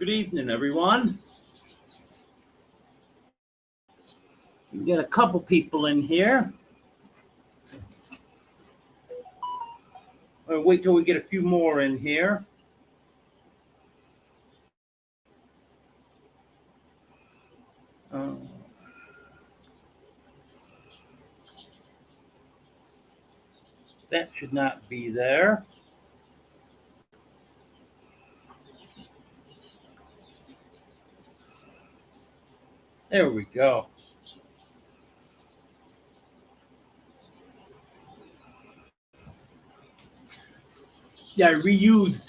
Good evening, everyone. We got a couple people in here. I'll wait till we get a few more in here. That should not be there. There we go. Yeah, I reused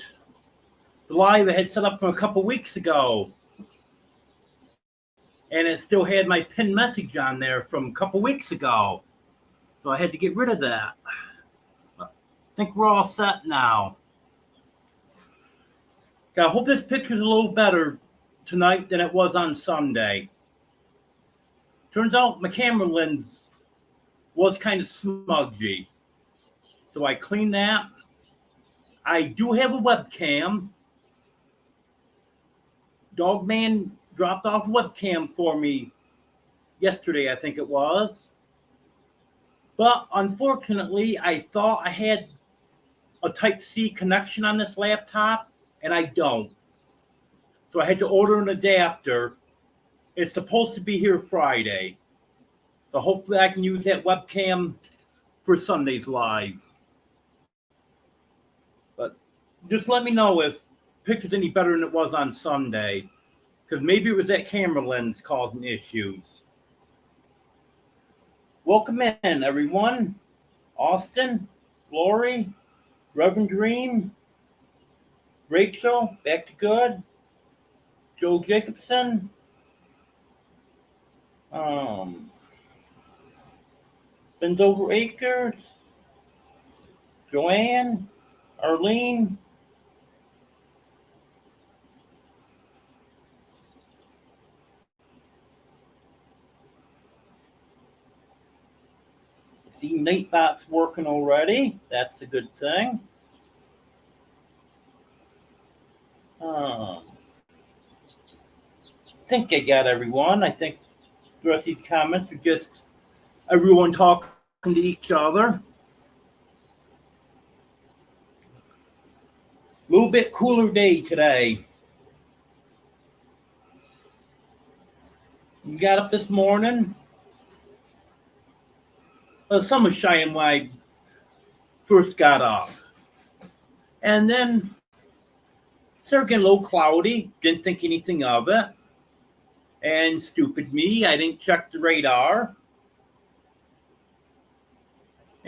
the live I had set up from a couple weeks ago. And it still had my pinned message on there from a couple weeks ago. So I had to get rid of that. I think we're all set now. Okay, I hope this picture's a little better tonight than it was on Sunday. Turns out my camera lens was kind of smudgy. So I cleaned that. I do have a webcam. Dogman dropped off a webcam for me yesterday, I think it was. But unfortunately, I thought I had a Type-C connection on this laptop, and I don't. So I had to order an adapter. It's supposed to be here Friday. So hopefully I can use that webcam for Sunday's live. But just let me know if picture's any better than it was on Sunday. Because maybe it was that camera lens causing issues. Welcome in, everyone. Austin, Lori, Reverend Dream, Rachel, back to good. Joe Jacobson. Bends over Acres. Joanne, Arlene. See, Nightbot's working already. That's a good thing. I think I got everyone. I think the rest of these comments are just everyone talking to each other. A little bit cooler day today. You got up this morning. The sun was shining when I first got up. And then it started getting a little cloudy. Didn't think anything of it. And stupid me, I didn't check the radar.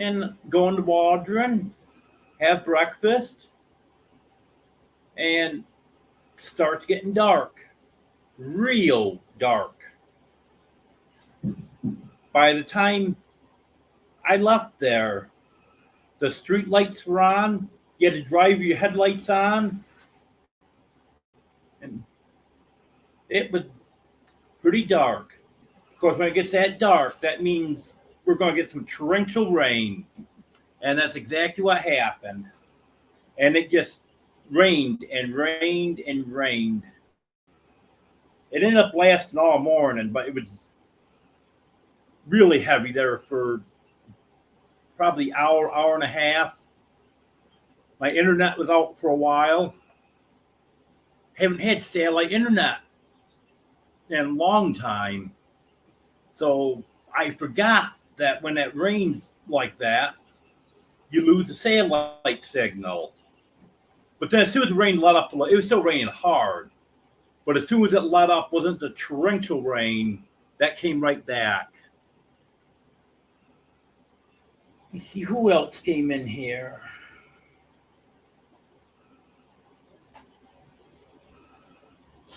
And go into Waldron, have breakfast, and starts getting dark. Real dark. By the time I left there, the street lights were on. You had to drive your headlights on. And it was pretty dark. Of course, when it gets that dark, that means we're going to get some torrential rain. And that's exactly what happened. And it just rained and rained and rained. It ended up lasting all morning, but it was really heavy there for probably hour and a half. My internet was out for a while. Haven't had satellite internet in a long time. So I forgot that when it rains like that, you lose the satellite signal. But then as soon as the rain let up, it was still raining hard. But as soon as it let up, wasn't the torrential rain, that came right back. Let's see who else came in here.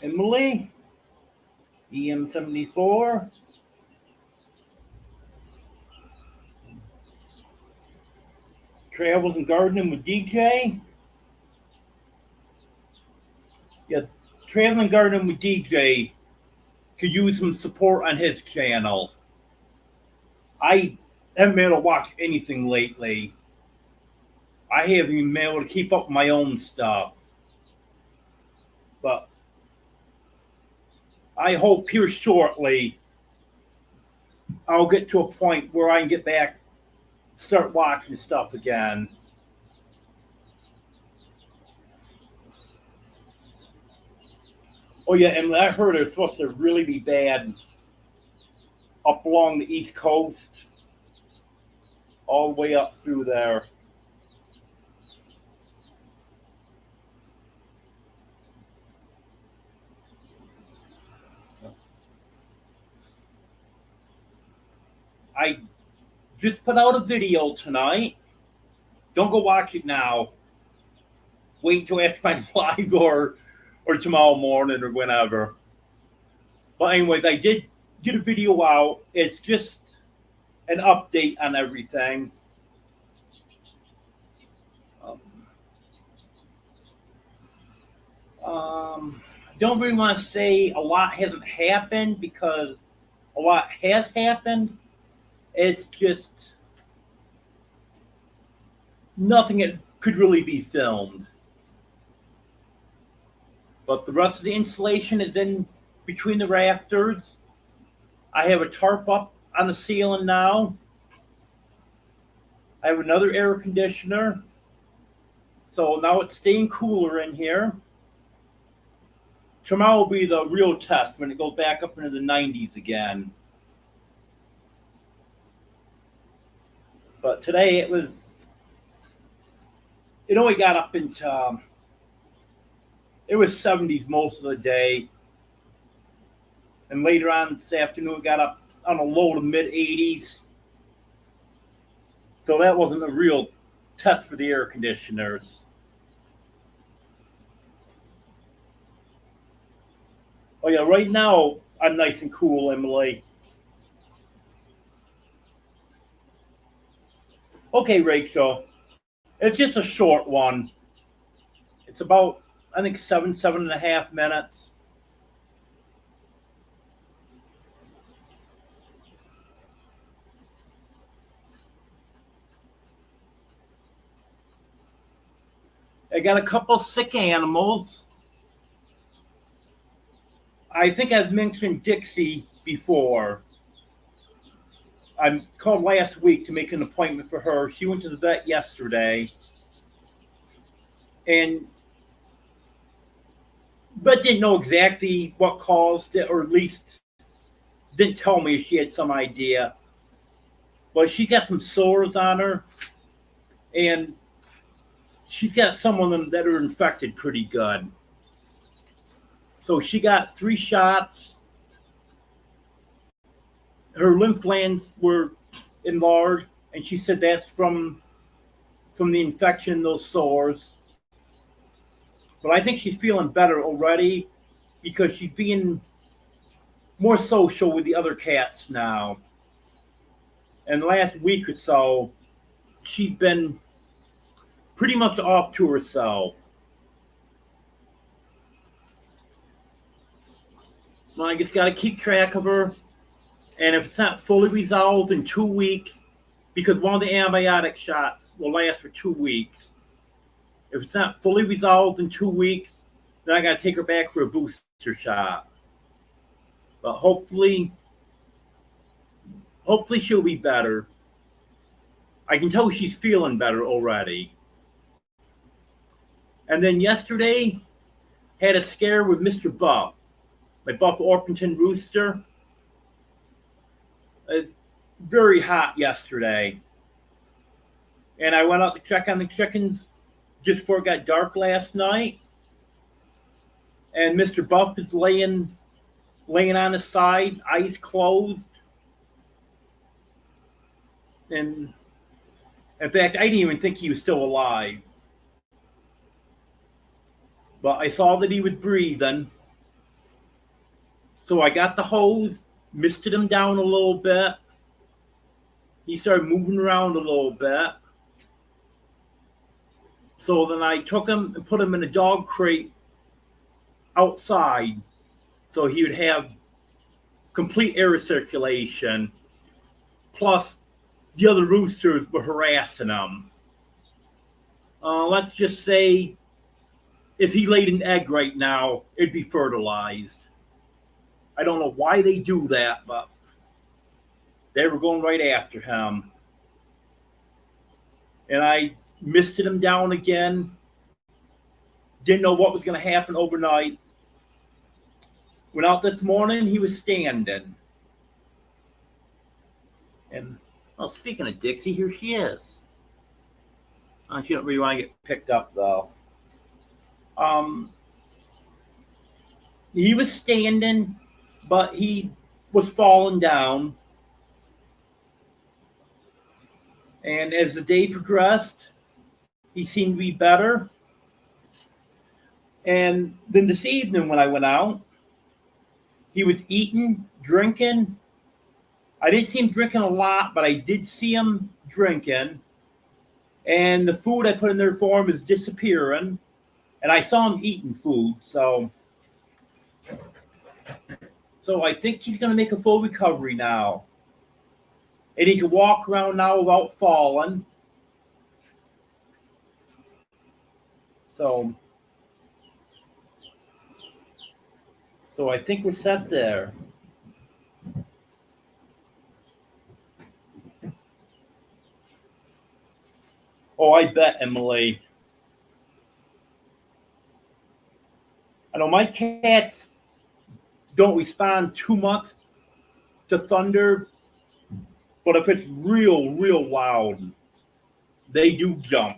Emily, EM74. Travels and gardening with DJ. Yeah, traveling and gardening with DJ could use some support on his channel. I haven't been able to watch anything lately. I haven't even been able to keep up with my own stuff. But I hope here shortly I'll get to a point where I can get back, start watching stuff again. Oh yeah, and I heard it's supposed to really be bad up along the East Coast, all the way up through there. I just put out a video tonight. Don't go watch it now. Wait until after my live or tomorrow morning or whenever. But anyways, I did get a video out. It's just an update on everything. Don't really want to say a lot hasn't happened because a lot has happened. It's just nothing that could really be filmed. But the rest of the insulation is in between the rafters. I have a tarp up on the ceiling now. I have another air conditioner. So now it's staying cooler in here. Tomorrow will be the real test when it goes back up into the 90s again. But today it only got up into, it was 70s most of the day. And later on this afternoon it got up on a low to mid 80s. So that wasn't a real test for the air conditioners. Oh yeah, right now I'm nice and cool, Emily. Okay, Rachel. It's just a short one. It's about, I think, 7.5 minutes. I got a couple sick animals. I think I've mentioned Dixie before. I called last week to make an appointment for her. She went to the vet yesterday. But didn't know exactly what caused it, or at least didn't tell me if she had some idea. But she got some sores on her, and she's got some of them that are infected pretty good. So she got 3 shots. Her lymph glands were enlarged, and she said that's from the infection, those sores. But I think she's feeling better already because she's being more social with the other cats now. And the last week or so, she's been pretty much off to herself. Well, I just got to keep track of her. And if it's not fully resolved in 2 weeks, because one of the antibiotic shots will last for 2 weeks. If it's not fully resolved in 2 weeks, then I got to take her back for a booster shot. But hopefully she'll be better. I can tell she's feeling better already. And then yesterday, had a scare with Mr. Buff, my Buff Orpington rooster. Very hot yesterday. And I went out to check on the chickens just before it got dark last night. And Mr. Buff is laying on his side, eyes closed. And in fact, I didn't even think he was still alive. But I saw that he was breathing. So I got the hose, misted him down a little bit. He started moving around a little bit. So then I took him and put him in a dog crate outside so he would have complete air circulation. Plus, the other roosters were harassing him. Let's just say if he laid an egg right now, it'd be fertilized. I don't know why they do that, but they were going right after him. And I misted him down again. Didn't know what was going to happen overnight. Went out this morning, he was standing. And, well, speaking of Dixie, here she is. She don't really want to get picked up, though. He was standing, but he was falling down. And as the day progressed, he seemed to be better. And then this evening when I went out, he was eating, drinking. I didn't see him drinking a lot, but I did see him drinking. And the food I put in there for him is disappearing. And I saw him eating food, so I think he's going to make a full recovery now. And he can walk around now without falling. So I think we're set there. Oh, I bet, Emily. I know my cats don't respond too much to thunder, but if it's real, real loud, they do jump.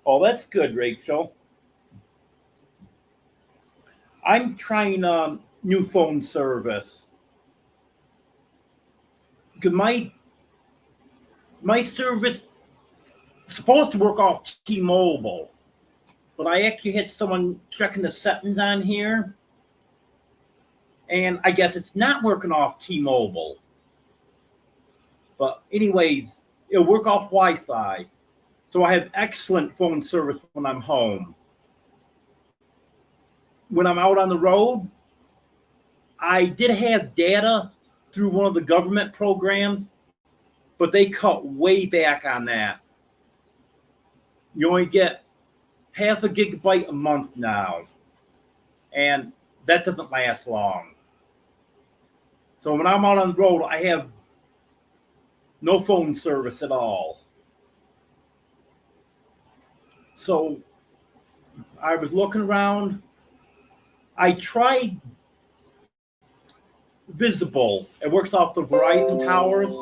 Oh, that's good, Rachel. I'm trying a new phone service. Because my service is supposed to work off T-Mobile, but I actually had someone checking the settings on here, and I guess it's not working off T-Mobile. But anyways, it'll work off Wi-Fi. So I have excellent phone service when I'm home. When I'm out on the road, I did have data through one of the government programs, but they cut way back on that. You only get half a gigabyte a month now, and that doesn't last long. So when I'm out on the road, I have no phone service at all. So I was looking around. I tried Visible. It works off the Verizon towers.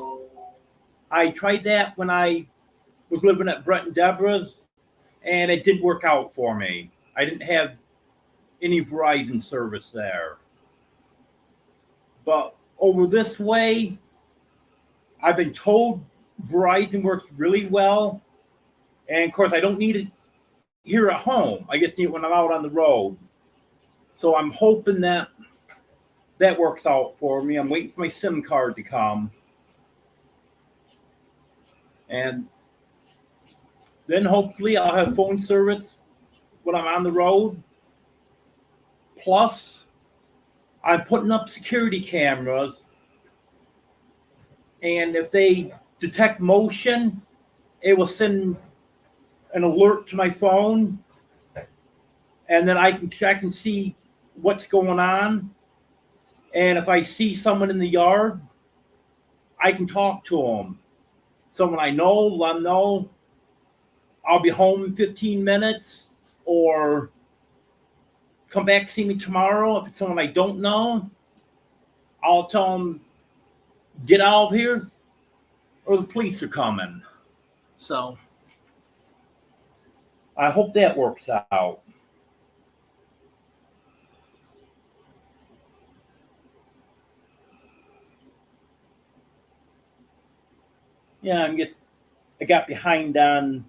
I tried that when I was living at Brett and Deborah's, and it didn't work out for me. I didn't have any Verizon service there. But over this way, I've been told Verizon works really well. And of course, I don't need it here at home. I just need it when I'm out on the road. So I'm hoping that works out for me. I'm waiting for my SIM card to come. And then hopefully I'll have phone service when I'm on the road. Plus, I'm putting up security cameras. And if they detect motion, it will send an alert to my phone. And then I can check and see what's going on. And if I see someone in the yard, I can talk to them. Someone I know, let them know I'll be home in 15 minutes, or come back see me tomorrow. If it's someone I don't know, I'll tell them, get out of here, or the police are coming. So I hope that works out. Yeah, I got behind on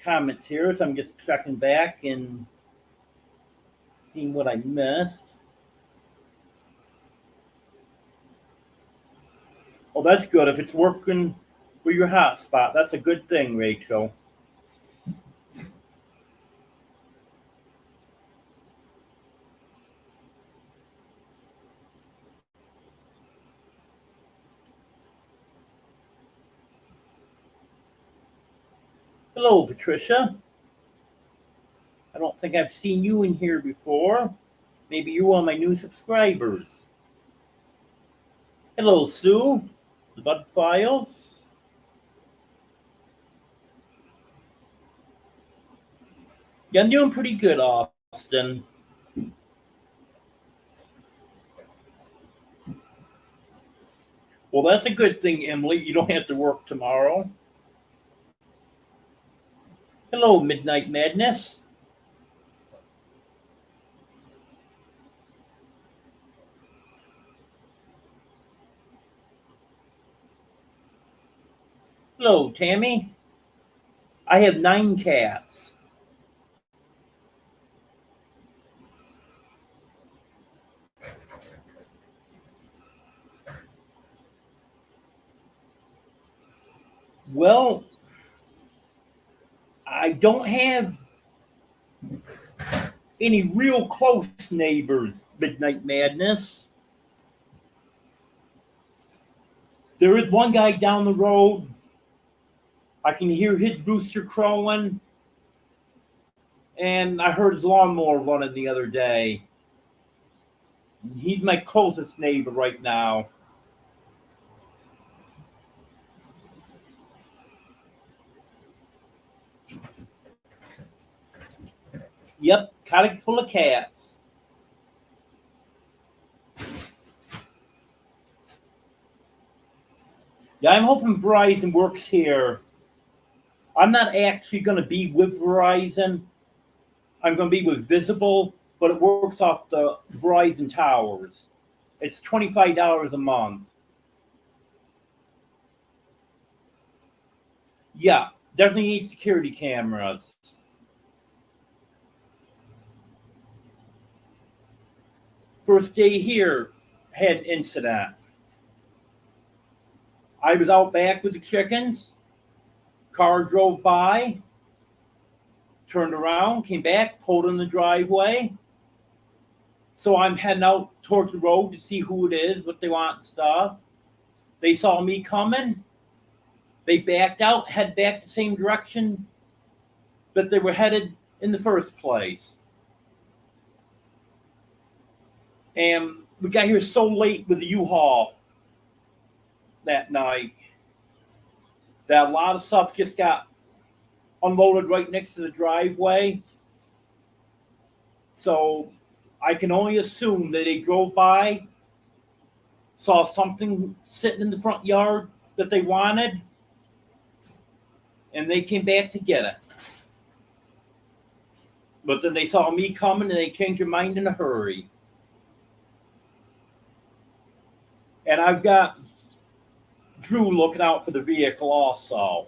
comments here, so I'm just checking back and seeing what I missed. Oh, that's good. If it's working with your hotspot, that's a good thing, Rachel. Hello, Patricia. I don't think I've seen you in here before. Maybe you're one of my new subscribers. Hello, Sue. The Bud Files. Yeah, I'm doing pretty good, Austin. Well, that's a good thing, Emily. You don't have to work tomorrow. Hello, Midnight Madness. Hello, Tammy. I have 9 cats. Well, I don't have any real close neighbors, Midnight Madness. There is one guy down the road. I can hear his rooster crowing. And I heard his lawnmower running the other day. He's my closest neighbor right now. Yep, cottage full of cats. Yeah, I'm hoping Verizon works here. I'm not actually going to be with Verizon. I'm going to be with Visible, but it works off the Verizon towers. It's $25 a month. Yeah, definitely need security cameras. First day here, had an incident. I was out back with the chickens. Car drove by, turned around, came back, pulled in the driveway. So I'm heading out towards the road to see who it is, what they want and stuff. They saw me coming. They backed out, head back the same direction that they were headed in the first place. And we got here so late with the U-Haul that night that a lot of stuff just got unloaded right next to the driveway. So I can only assume that they drove by, saw something sitting in the front yard that they wanted, and they came back to get it. But then they saw me coming and they changed their mind in a hurry. And I've got Drew looking out for the vehicle also.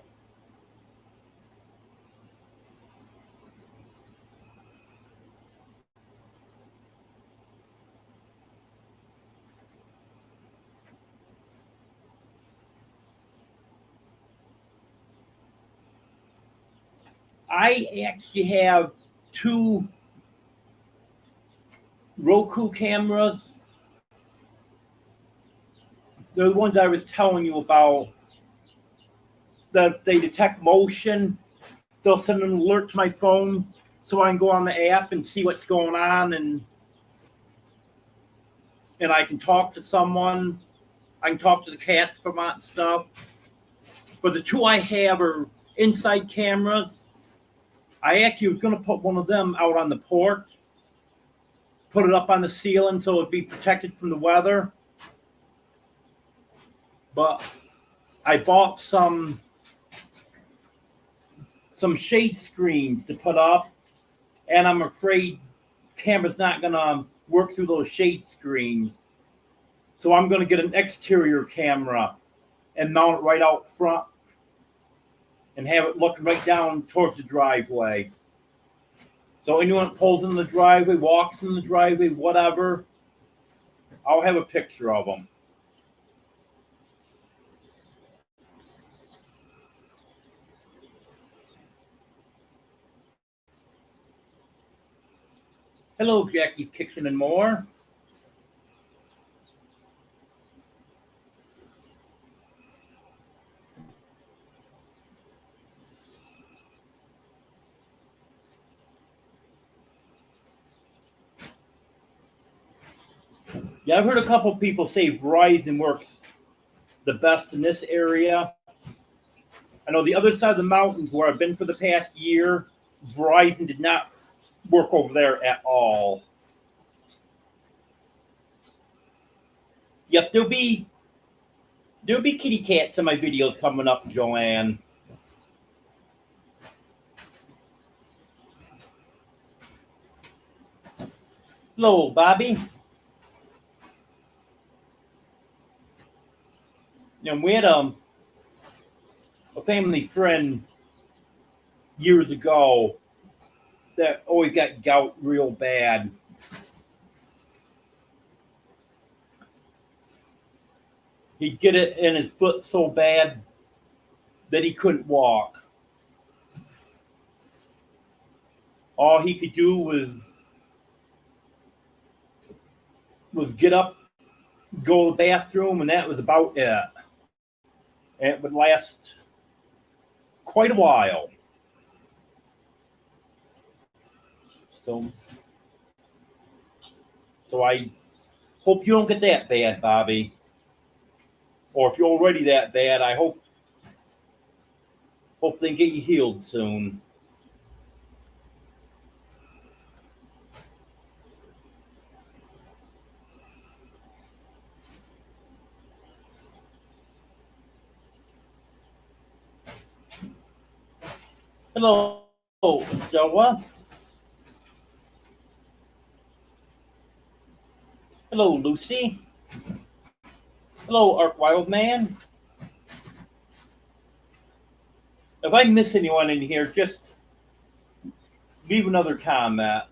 I actually have 2 Roku cameras. They're the ones I was telling you about. That they detect motion. They'll send an alert to my phone so I can go on the app and see what's going on, and I can talk to someone. I can talk to the cats from that and stuff. But the 2 I have are inside cameras. I actually was going to put one of them out on the porch, put it up on the ceiling so it'd be protected from the weather. But I bought some shade screens to put up, and I'm afraid camera's not going to work through those shade screens. So I'm going to get an exterior camera and mount it right out front and have it looking right down towards the driveway. So anyone that pulls in the driveway, walks in the driveway, whatever, I'll have a picture of them. Hello, Jackie's Kitchen and More. Yeah, I've heard a couple people say Verizon works the best in this area. I know the other side of the mountains where I've been for the past year, Verizon did not work over there at all. Yep, there'll be kitty cats in my videos coming up, Joanne. Hello, Bobby. And we had a family friend years ago that always got gout real bad. He'd get it in his foot so bad that he couldn't walk. All he could do was get up, go to the bathroom, and that was about it. And it would last quite a while. So I hope you don't get that bad, Bobby. Or if you're already that bad, I hope they can get you healed soon. Hello, Joa. Hello, Lucy. Hello, Art Wildman. If I miss anyone in here, just leave another comment.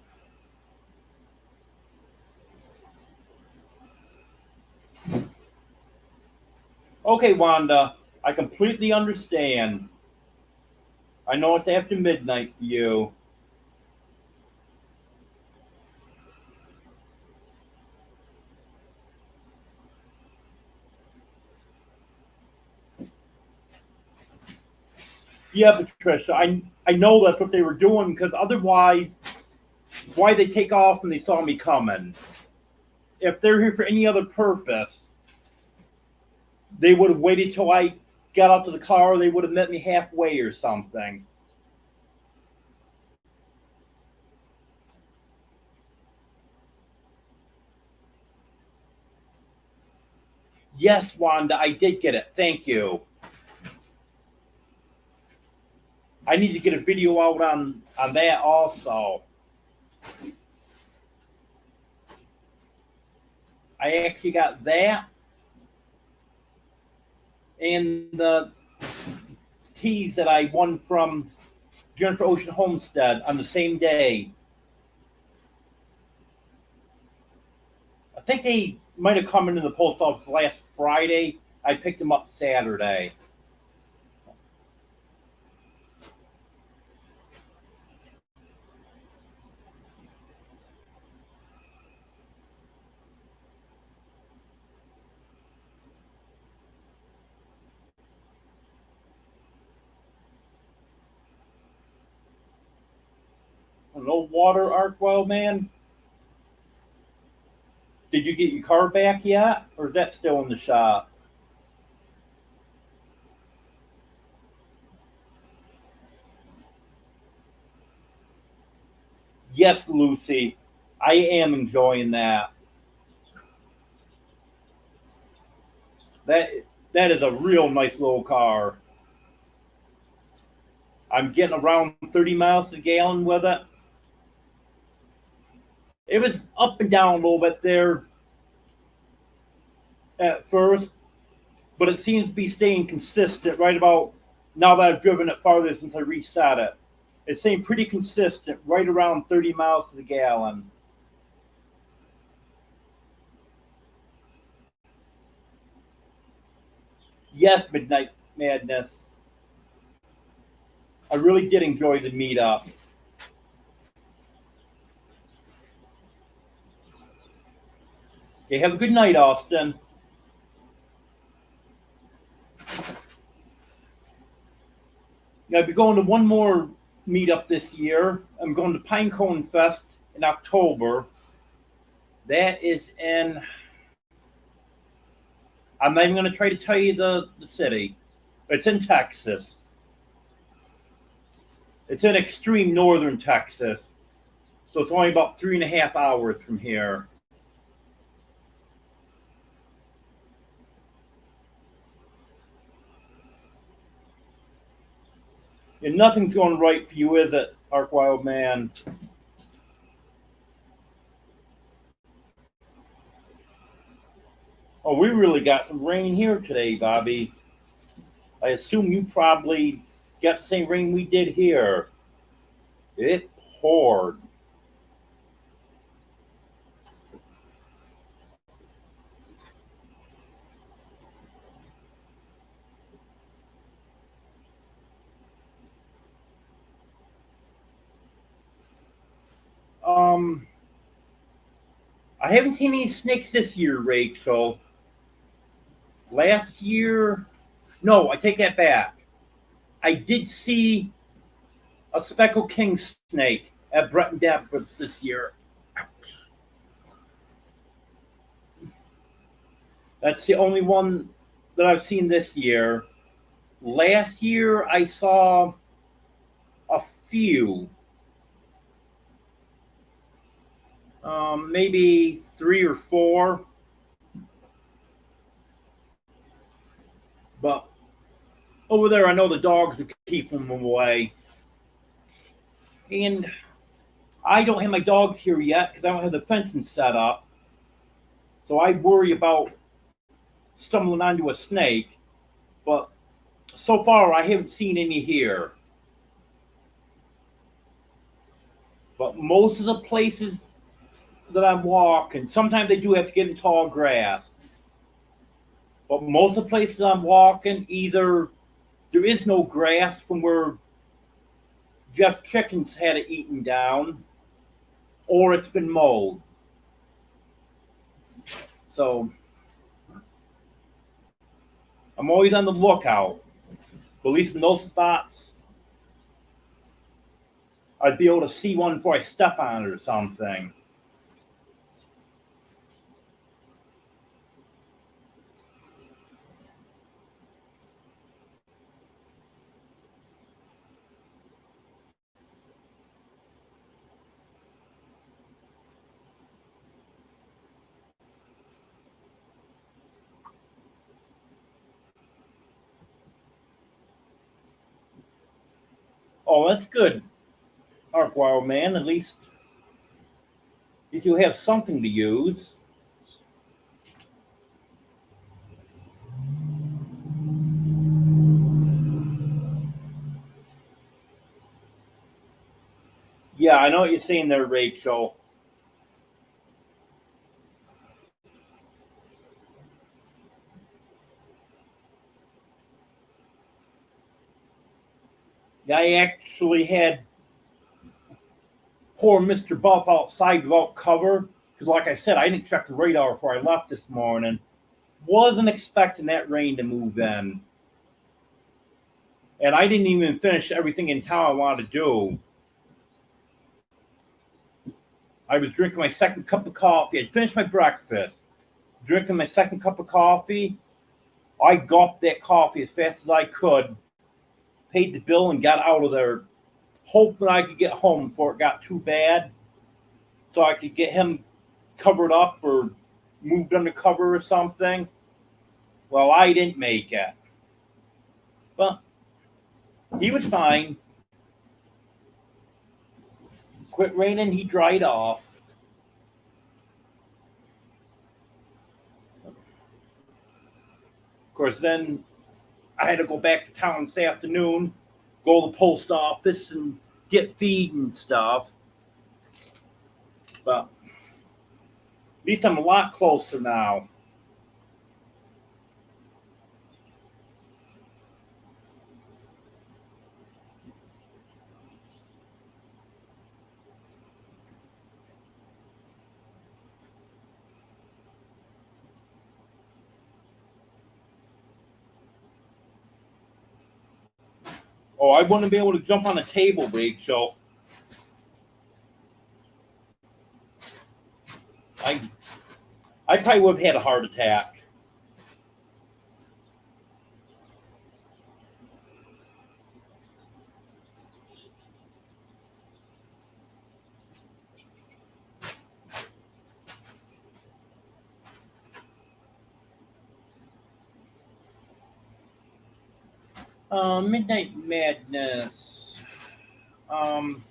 Okay, Wanda, I completely understand. I know it's after midnight for you. Yeah, Patricia, I know that's what they were doing, because otherwise, why they take off when they saw me coming? If they're here for any other purpose, they would have waited till I got out to the car, or they would have met me halfway or something. Yes, Wanda, I did get it. Thank you. I need to get a video out on that also. I actually got that and the teas that I won from Jennifer Ocean Homestead on the same day. I think they might have come into the post office last Friday. I picked them up Saturday. No water, Arc Wild Man? Did you get your car back yet? Or is that still in the shop? Yes, Lucy. I am enjoying that. That is a real nice little car. I'm getting around 30 miles a gallon with it. It was up and down a little bit there at first, but it seems to be staying consistent right about now that I've driven it farther since I reset it. It's staying pretty consistent right around 30 miles to the gallon. Yes, Midnight Madness. I really did enjoy the meetup. Okay, have a good night, Austin. I'll be going to one more meetup this year. I'm going to Pinecone Fest in October. That is in I'm not even going to try to tell you the city. It's in Texas. It's in extreme northern Texas. So it's only about 3.5 hours from here. And nothing's going right for you, is it, Ark Wild Man? Oh, we really got some rain here today, Bobby. I assume you probably got the same rain we did here. It poured. I haven't seen any snakes this year, Rachel. Last year, no, I take that back. I did see a speckled king snake at Breton Depth this year. That's the only one that I've seen this year. Last year, I saw a few. Maybe 3 or 4. But over there, I know the dogs would keep them away. And I don't have my dogs here yet because I don't have the fencing set up. So I worry about stumbling onto a snake. But so far, I haven't seen any here. But most of the places that I'm walking, sometimes they do have to get in tall grass. But most of the places I'm walking, either there is no grass from where Jeff's chickens had it eaten down, or it's been mowed. So I'm always on the lookout. But at least in those spots, I'd be able to see one before I step on it or something. Oh, that's good, Ark Wild Man. At least you have something to use. Yeah, I know what you're saying there, Rachel. I actually had poor Mr. Buff outside without cover. Because, like I said, I didn't check the radar before I left this morning. Wasn't expecting that rain to move in. And I didn't even finish everything in town I wanted to do. I was drinking my second cup of coffee. I'd finished my breakfast. Drinking my second cup of coffee. I gulped that coffee as fast as I could. Paid the bill and got out of there. Hoping I could get home before it got too bad. So I could get him covered up or moved under cover or something. Well, I didn't make it. But he was fine. Quit raining, he dried off. Of course, then I had to go back to town this afternoon, go to the post office and get feed and stuff. But at least I'm a lot closer now. Oh, I wouldn't be able to jump on a table, Rachel. I probably would have had a heart attack. Midnight Madness. Um,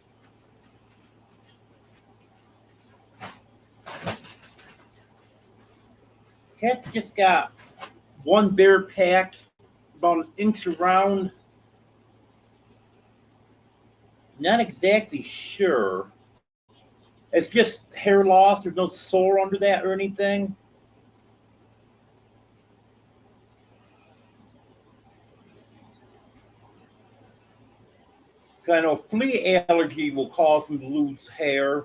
Cat just got one bear pack, about an inch around. Not exactly sure. It's just hair loss. There's no sore under that or anything. I know flea allergy will cause me to lose hair,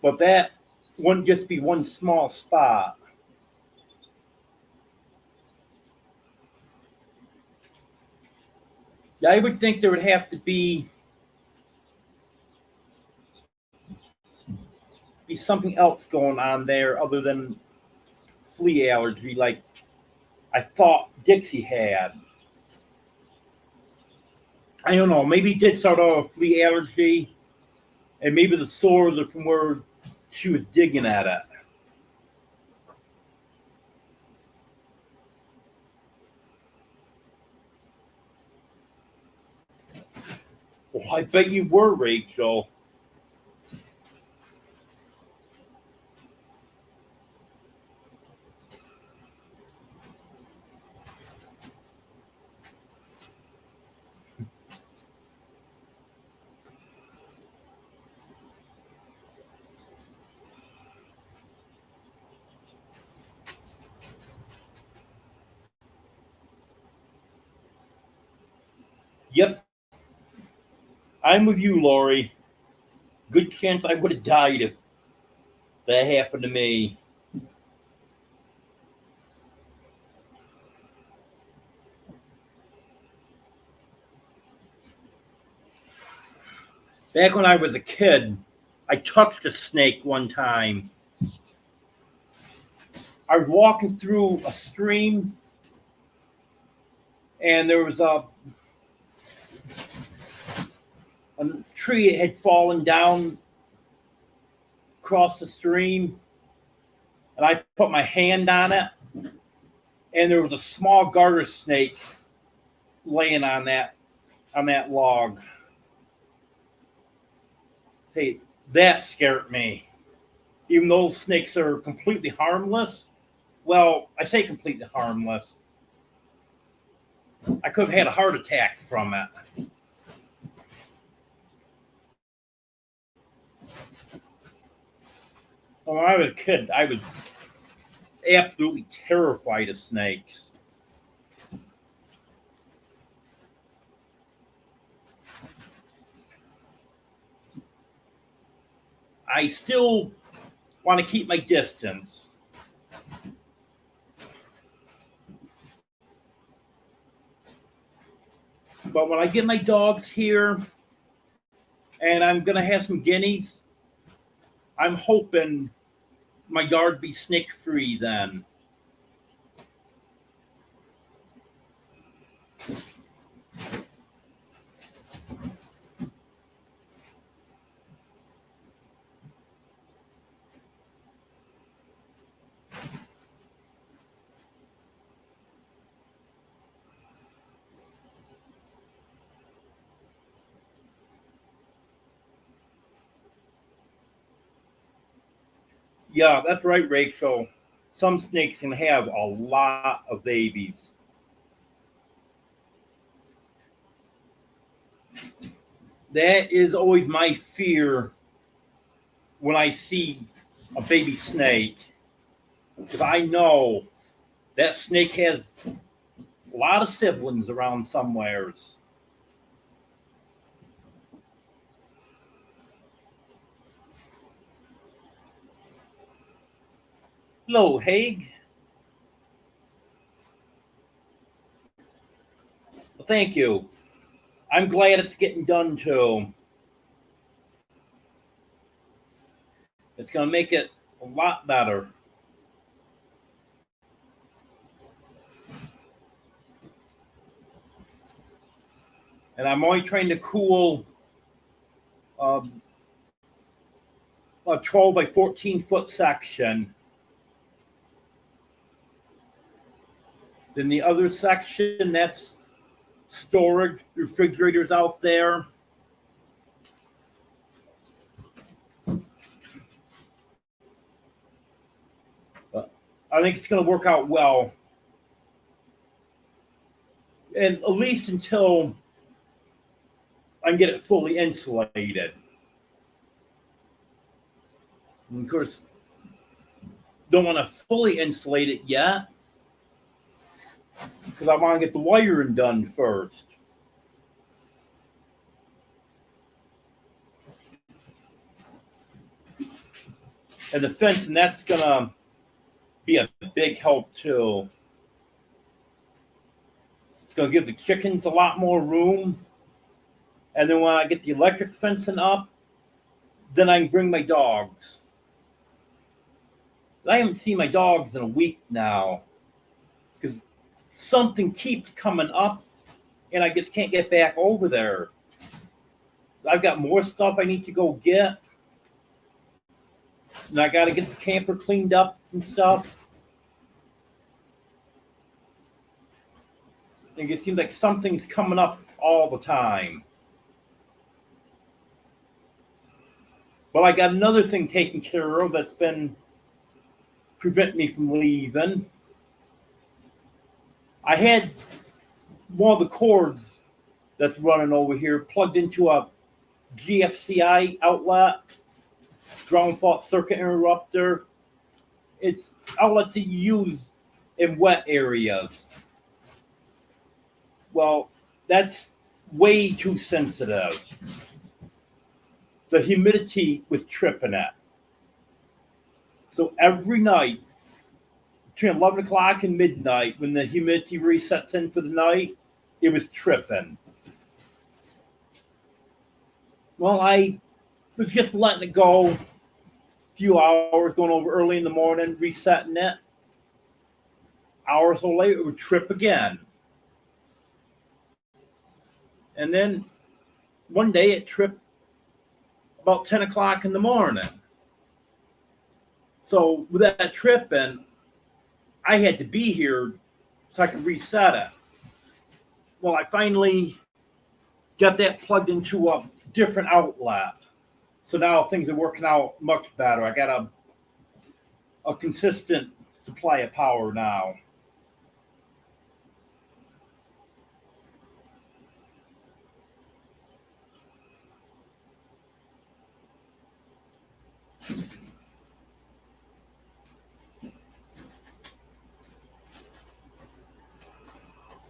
but that wouldn't just be one small spot. Yeah, I would think there would have to be something else going on there other than flea allergy, like I thought Dixie had. I don't know. Maybe it did start out with flea allergy, and maybe the sores are from where she was digging at it. Well, I bet you were, Rachel. Yep, I'm with you, Lori. Good chance I would have died if that happened to me. Back when I was a kid, I touched a snake one time. I was walking through a stream, and there was a tree that had fallen down across the stream, and I put my hand on it, and there was a small garter snake laying on that log. Hey, that scared me. Even though snakes are completely harmless, well, I say completely harmless. I could have had a heart attack from it. When I was a kid, I was absolutely terrified of snakes. I still want to keep my distance. But when I get my dogs here and I'm going to have some guineas, I'm hoping my yard be snake free then. Yeah, that's right, Rachel. Some snakes can have a lot of babies. That is always my fear when I see a baby snake, because I know that snake has a lot of siblings around somewheres. Hello, Haig. Well, thank you. I'm glad it's getting done too. It's going to make it a lot better. And I'm only trying to cool um, a 12 by 14-foot section. Then the other section, that's storage refrigerators out there. But I think it's going to work out well. And at least until I can get it fully insulated. And of course, don't want to fully insulate it yet because I want to get the wiring done first. And the fence, and that's going to be a big help too. It's going to give the chickens a lot more room. And then when I get the electric fencing up, then I can bring my dogs. I haven't seen my dogs in a week now because something keeps coming up and I just can't get back over there. I've got more stuff I need to go get. And I got to get the camper cleaned up and stuff. And it seems like something's coming up all the time. But I got another thing taken care of that's been preventing me from leaving. I had one of the cords that's running over here plugged into a GFCI outlet, ground fault circuit interrupter. It's outlets that you use in wet areas. Well, that's way too sensitive. The humidity was tripping it. So every night, between 11 o'clock and midnight, when the humidity resets in for the night, it was tripping. Well, I was just letting it go a few hours, going over early in the morning, resetting it. Hour or so later, it would trip again. And then one day it tripped about 10 o'clock in the morning. So with that tripping, I had to be here so I could reset it. Well, I finally got that plugged into a different outlet. So now things are working out much better. I got a consistent supply of power now.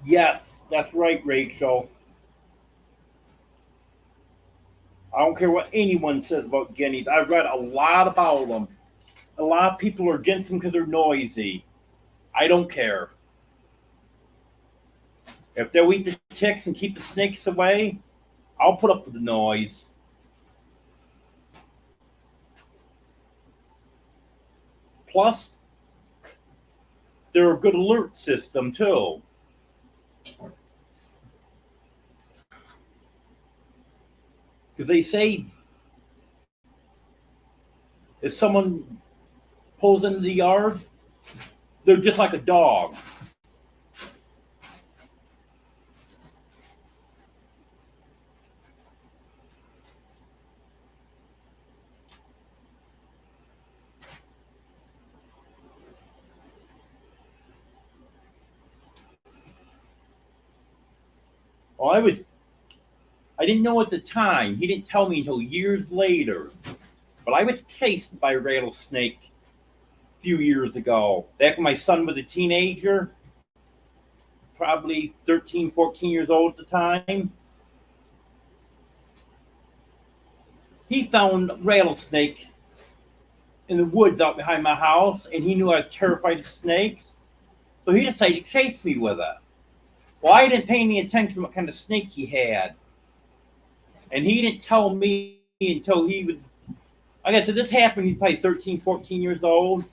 Yes, that's right, Rachel. I don't care what anyone says about guineas. I've read a lot about them. A lot of people are against them because they're noisy. I don't care. If they'll eat the ticks and keep the snakes away, I'll put up with the noise. Plus, they're a good alert system, too. Because they say if someone pulls into the yard, they're just like a dog. Well, I didn't know at the time. He didn't tell me until years later. But I was chased by a rattlesnake a few years ago. Back when my son was a teenager, probably 13, 14 years old at the time. He found a rattlesnake in the woods out behind my house, and he knew I was terrified of snakes. So he decided to chase me with it. Well, I didn't pay any attention to what kind of snake he had. And he didn't tell me until he was, like I said, this happened, he's probably 13, 14 years old.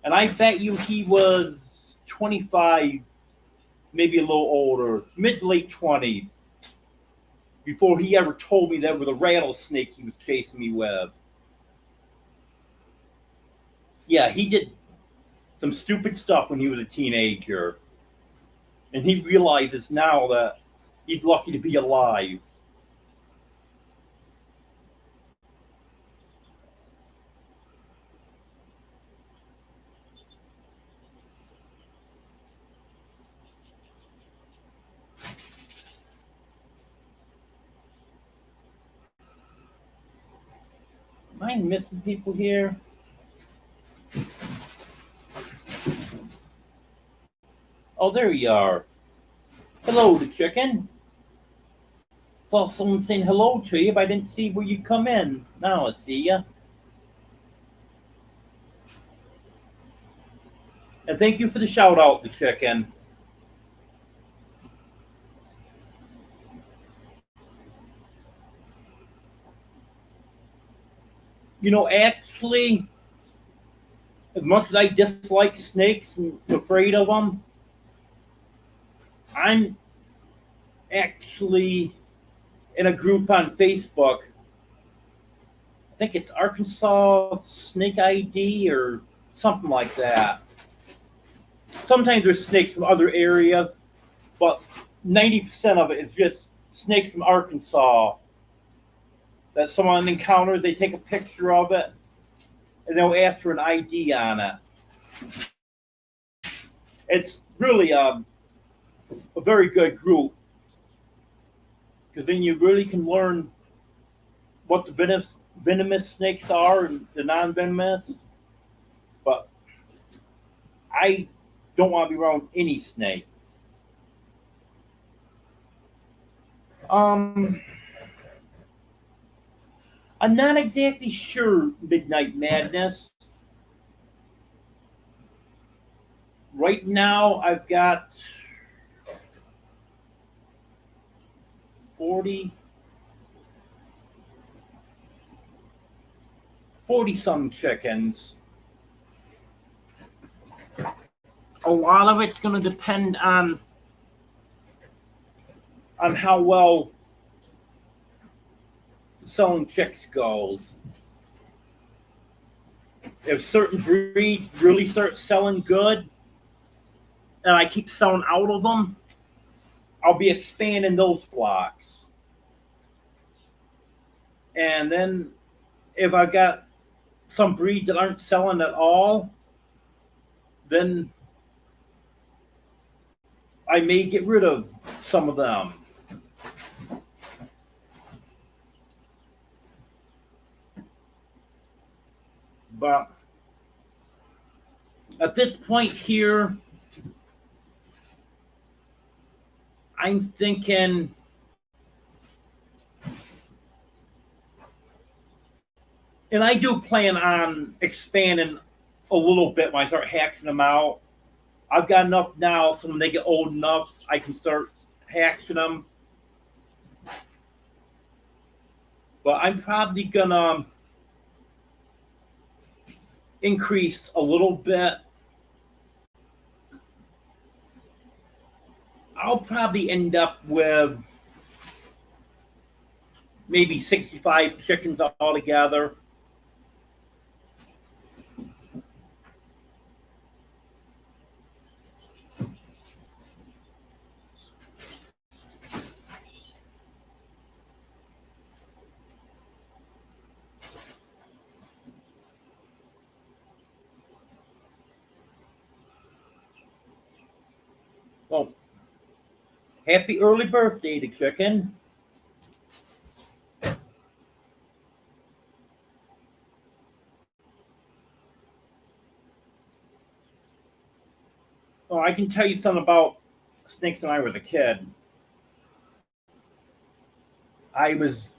And I bet you he was 25, maybe a little older, mid to late 20s, before he ever told me there was a rattlesnake he was chasing me with. Yeah, he did some stupid stuff when he was a teenager. And he realizes now that he's lucky to be alive. Am I missing people here? Oh, there you are. Hello, the chicken. Saw someone saying hello to you, but I didn't see where you come in. Now I see you. And thank you for the shout out, the chicken. You know, actually, as much as I dislike snakes and afraid of them, I'm actually in a group on Facebook. I think it's Arkansas Snake ID or something like that. Sometimes there's snakes from other areas, but 90% of it is just snakes from Arkansas that someone encounters. They take a picture of it and they'll ask for an ID on it. It's really a very good group because then you really can learn what the venomous snakes are and the non-venomous. But I don't want to be around any snakes. I'm not exactly sure, Midnight Madness. Right now, I've got 40 some chickens. A lot of it's going to depend on how well selling chicks goes. If certain breeds really start selling good and I keep selling out of them, I'll be expanding those flocks. And then if I've got some breeds that aren't selling at all, then I may get rid of some of them. But at this point here, I'm thinking and I do plan on expanding a little bit when I start hatching them out. I've got enough now, so when they get old enough, I can start hatching them. But I'm probably gonna increase a little bit. I'll probably end up with maybe 65 chickens altogether. Well, happy early birthday to chicken. Oh, I can tell you something about snakes when I was a kid. I was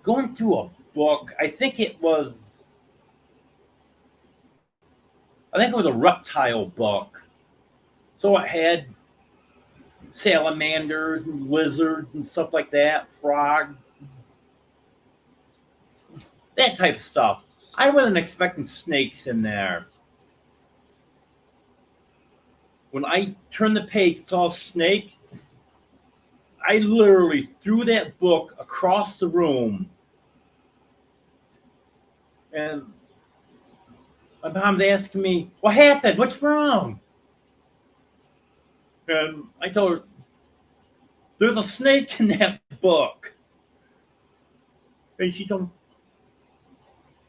going through a book. I think it was a reptile book. So it had salamanders and lizards and stuff like that, frogs, that type of stuff. I wasn't expecting snakes in there. When I turned the page, saw a snake, I literally threw that book across the room. And my mom's asking me, what happened? What's wrong? And I told her, there's a snake in that book. And she told me,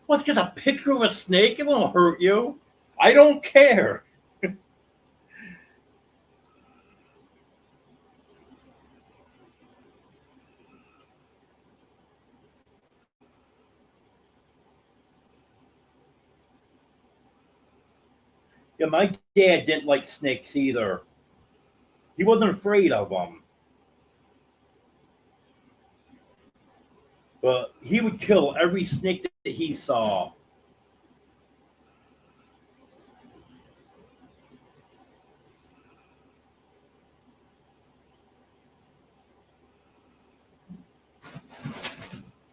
what's just a picture of a snake? It won't hurt you. I don't care. Yeah, my dad didn't like snakes either. He wasn't afraid of them. But he would kill every snake that he saw.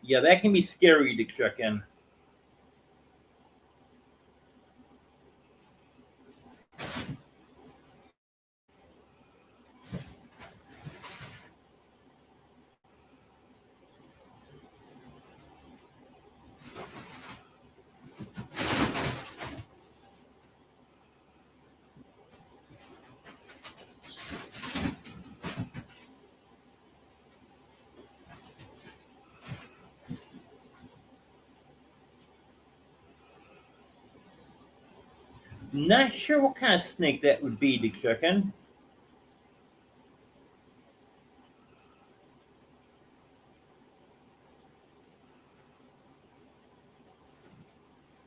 Yeah, that can be scary to chicken. Not sure what kind of snake that would be to chicken.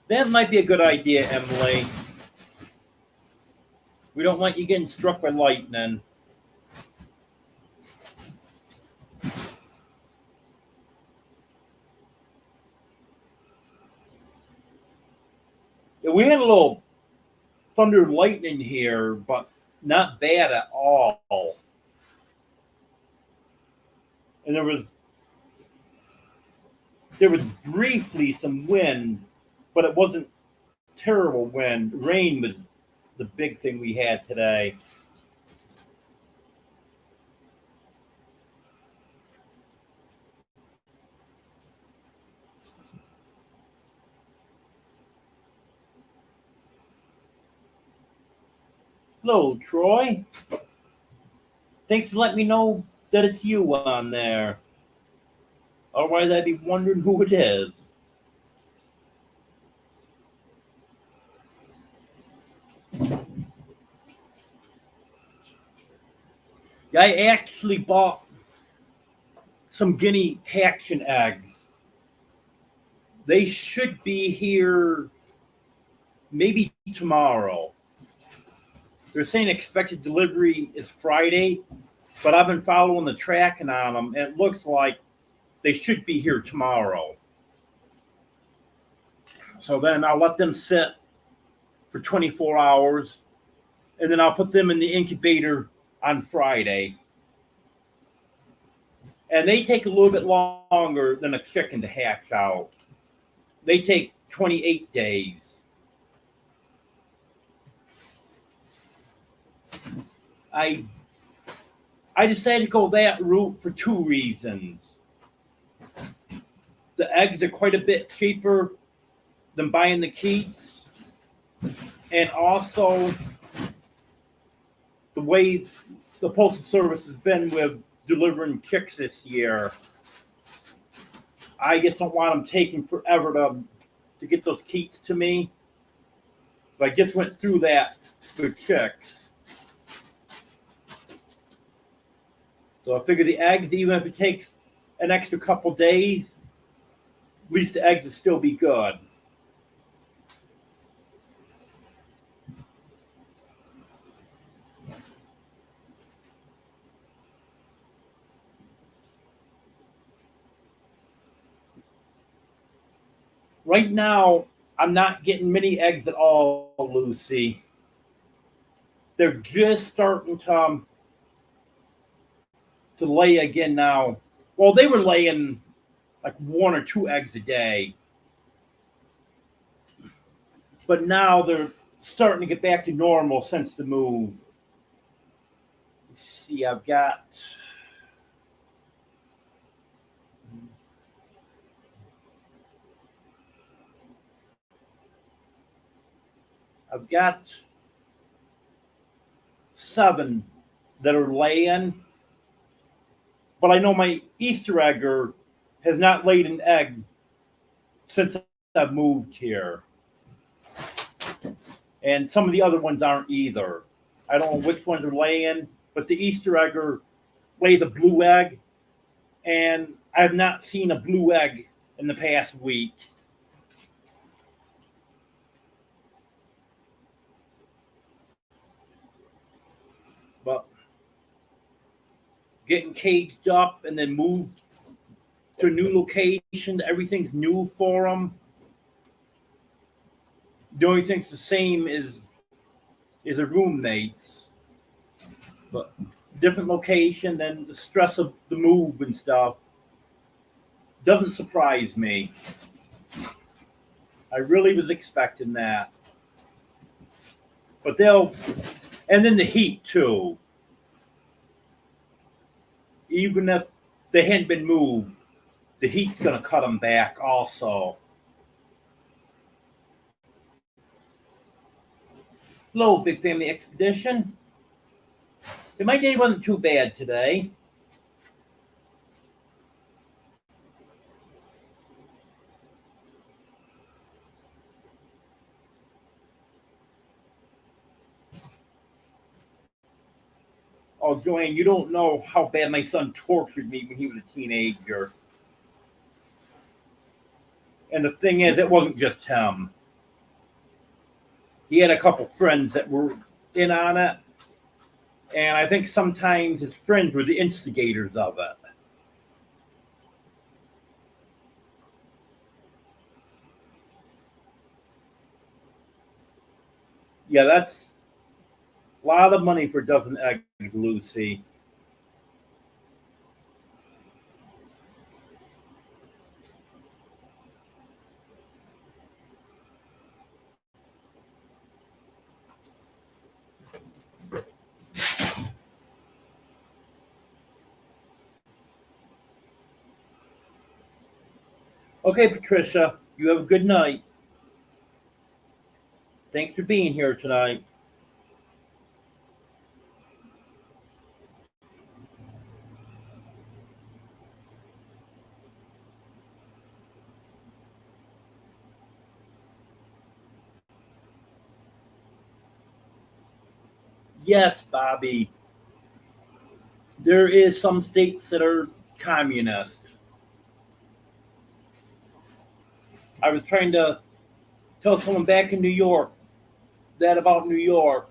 That might be a good idea, Emily. We don't want you getting struck by lightning. Yeah, we had a little thunder and lightning here, but not bad at all. And there was briefly some wind, but it wasn't terrible wind. Rain was the big thing we had today. Hello, Troy. Thanks for letting me know that it's you on there. Otherwise, I'd be wondering who it is. I actually bought some guinea hatching eggs. They should be here maybe tomorrow. They're saying expected delivery is Friday, but I've been following the tracking on them, and it looks like they should be here tomorrow. So then I'll let them sit for 24 hours, and then I'll put them in the incubator on Friday. And they take a little bit longer than a chicken to hatch out. They take 28 days. I decided to go that route for two reasons. The eggs are quite a bit cheaper than buying the keeps, and also the way the Postal Service has been with delivering chicks this year. I just don't want them taking forever to get those keeps to me. So I just went through that for chicks. So I figure the eggs, even if it takes an extra couple days, at least the eggs will still be good. Right now, I'm not getting many eggs at all, Lucy. They're just starting to lay again now. Well, they were laying like one or two eggs a day. But now they're starting to get back to normal since the move. Let's see, I've got I've got 7 that are laying. But I know my Easter egger has not laid an egg since I've moved here. And some of the other ones aren't either. I don't know which ones are laying, but the Easter egger lays a blue egg, and I have not seen a blue egg in the past week. But getting caged up and then moved to a new location, everything's new for them. The only thing's the same is a roommates, but different location. Then the stress of the move and stuff doesn't surprise me. I really was expecting that, but and then the heat too. Even if they hadn't been moved, the heat's gonna cut them back also. Hello, Big Family Expedition. My day wasn't too bad today. Oh, Joanne, you don't know how bad my son tortured me when he was a teenager. And the thing is, it wasn't just him. He had a couple friends that were in on it. And I think sometimes his friends were the instigators of it. Yeah, that's a lot of money for a dozen eggs, Lucy. Okay, Patricia, you have a good night. Thanks for being here tonight. Yes, Bobby. There is some states that are communist. I was trying to tell someone back in New York that about New York,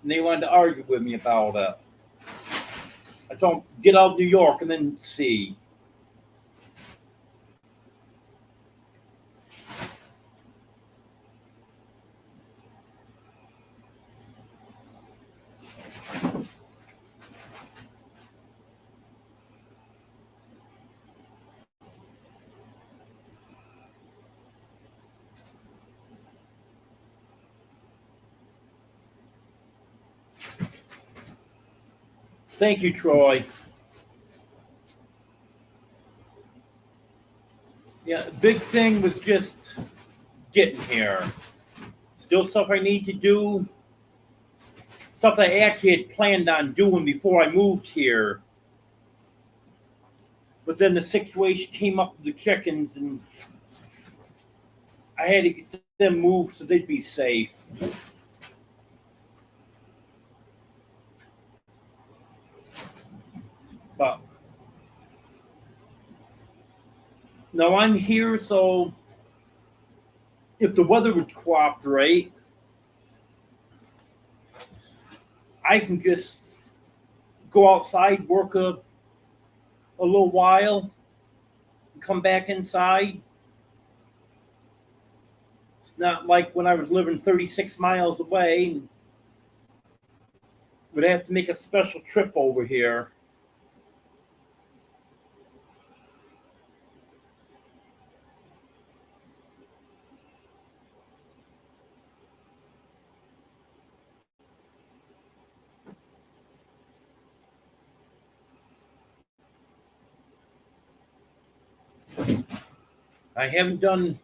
and they wanted to argue with me about it. I told them, get out of New York and then see. Thank you, Troy. Yeah, the big thing was just getting here. Still stuff I need to do. Stuff I actually had planned on doing before I moved here. But then the situation came up with the chickens, and I had to get them moved so they'd be safe. But now I'm here, so if the weather would cooperate, I can just go outside, work a little while, and come back inside. It's not like when I was living 36 miles away and would have to make a special trip over here. I haven't done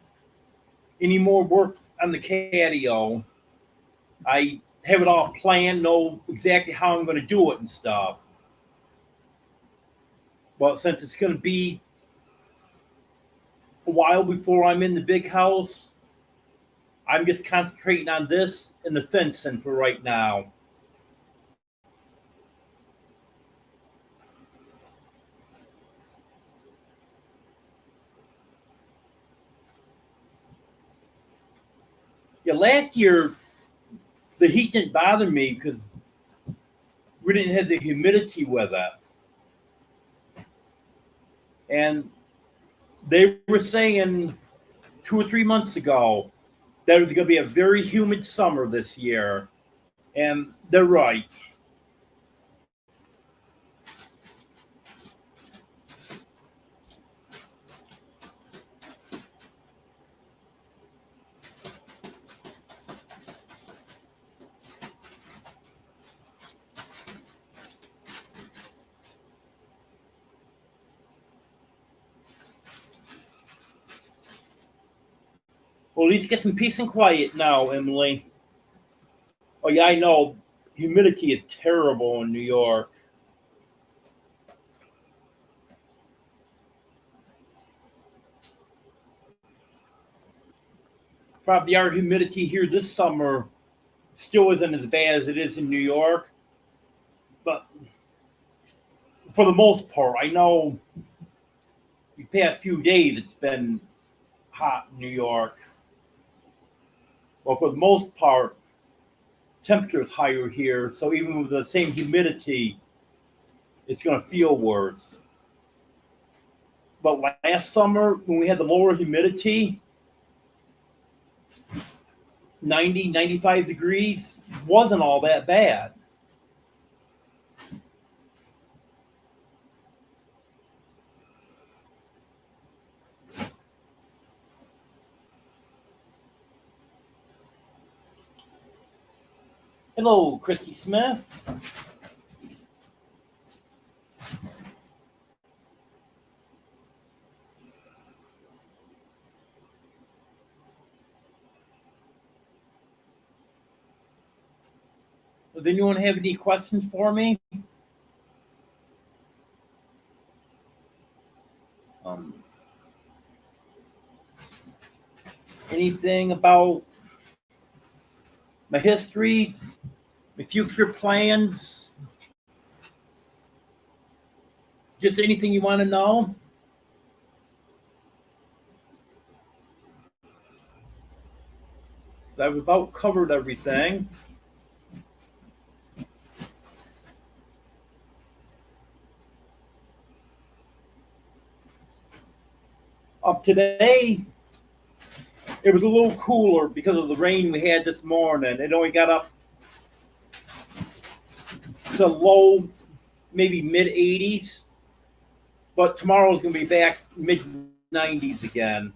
any more work on the catio. I have it all planned, know exactly how I'm going to do it and stuff. But since it's going to be a while before I'm in the big house, I'm just concentrating on this and the fencing for right now. Yeah, last year the heat didn't bother me because we didn't have the humidity with it. And they were saying 2 or 3 months ago that it was going to be a very humid summer this year. And they're right. Well, at least get some peace and quiet now, Emily. Oh, yeah, I know. Humidity is terrible in New York. Probably our humidity here this summer still isn't as bad as it is in New York. But for the most part, I know the past few days it's been hot in New York. Well, for the most part, temperature is higher here. So even with the same humidity, it's going to feel worse. But last summer, when we had the lower humidity, 90, 95 degrees, wasn't all that bad. Hello, Christy Smith. Does anyone have any questions for me? Um, Anything about my history, my future plans? Just anything you want to know? I've about covered everything. Up today, it was a little cooler because of the rain we had this morning. It only got up to low, maybe mid 80s. But tomorrow's going to be back mid 90s again.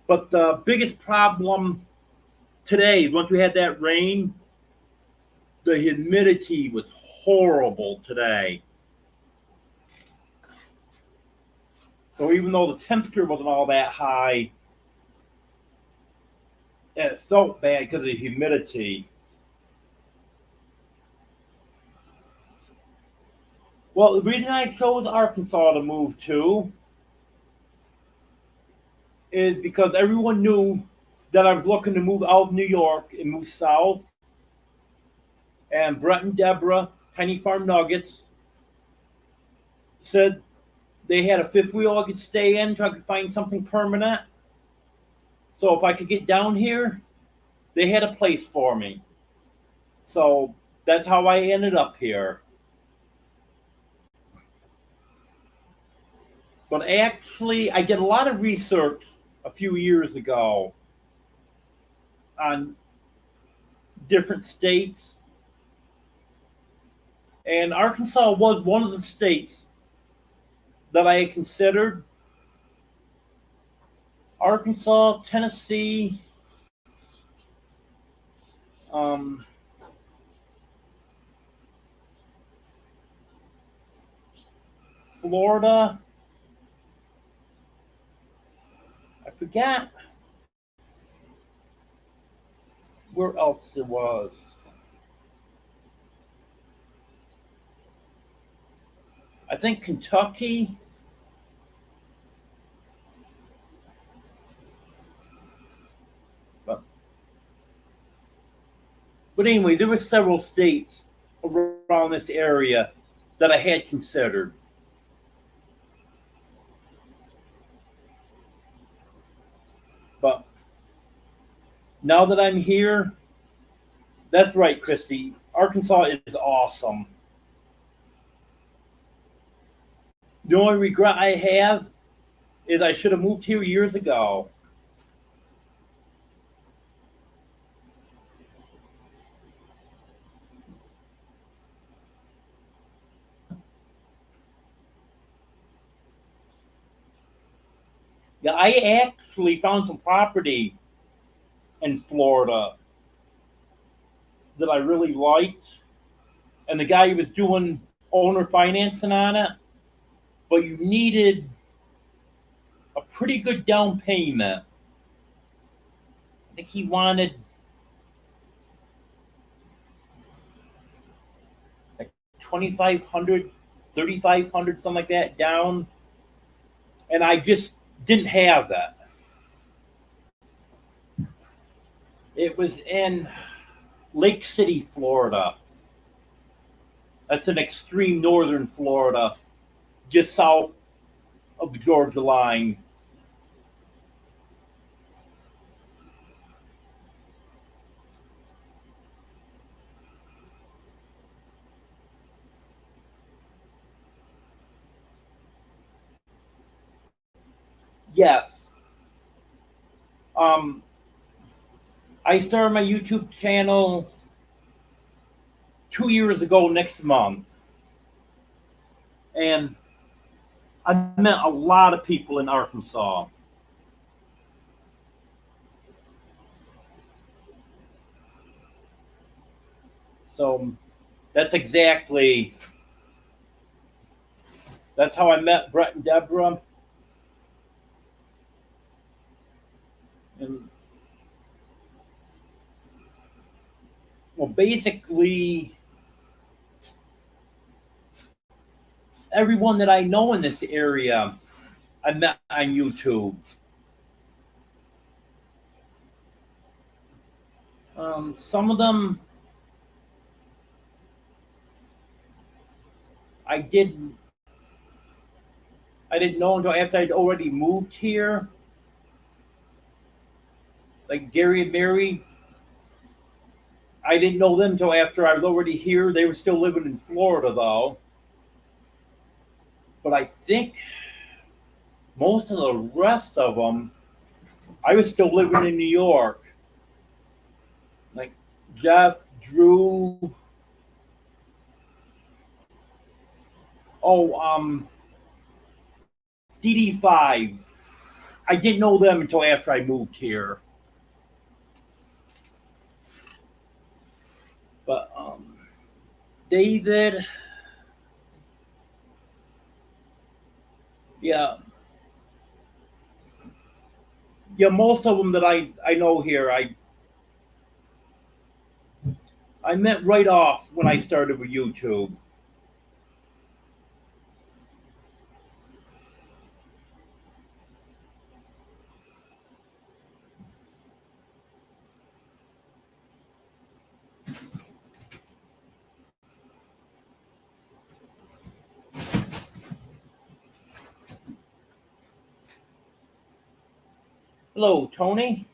But the biggest problem today, once we had that rain, the humidity was horrible today. So even though the temperature wasn't all that high, it felt bad because of the humidity. Well, the reason I chose Arkansas to move to is because everyone knew that I was looking to move out of New York and move south. And Brett and Deborah, Tiny Farm Nuggets, said they had a fifth wheel I could stay in so I could find something permanent. So if I could get down here, they had a place for me. So that's how I ended up here. But actually, I did a lot of research a few years ago on different states. And Arkansas was one of the states that I had considered. Arkansas, Tennessee, Florida. I forgot where else there was? I think Kentucky. But anyway, there were several states around this area that I had considered. But now that I'm here, that's right, Christy. Arkansas is awesome. The only regret I have is I should have moved here years ago. Yeah, I actually found some property in Florida that I really liked, and the guy was doing owner financing on it, but you needed a pretty good down payment. I think he wanted like 2,500, 3,500, something like that down, and I just didn't have that. It was in Lake City, Florida. That's in extreme northern Florida, just south of the Georgia line. Yes. I started my YouTube channel 2 years ago next month. And I met a lot of people in Arkansas. So that's how I met Brett and Deborah. And well, basically, everyone that I know in this area, I met on YouTube. Some of them I didn't know until after I'd already moved here. Like Gary and Mary, I didn't know them until after I was already here. They were still living in Florida, though. But I think most of the rest of them, I was still living in New York. Like Jeff, Drew. DD5. I didn't know them until after I moved here. But David, yeah, most of them that I know here, I met right off when I started with YouTube. Hello, Tony.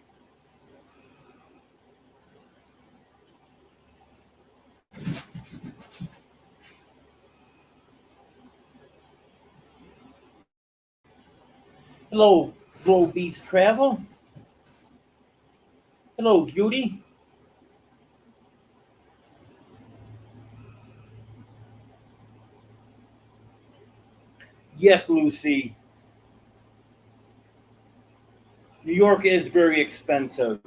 Hello, Blow Beast Travel. Hello, Judy. Yes, Lucy. New York is very expensive.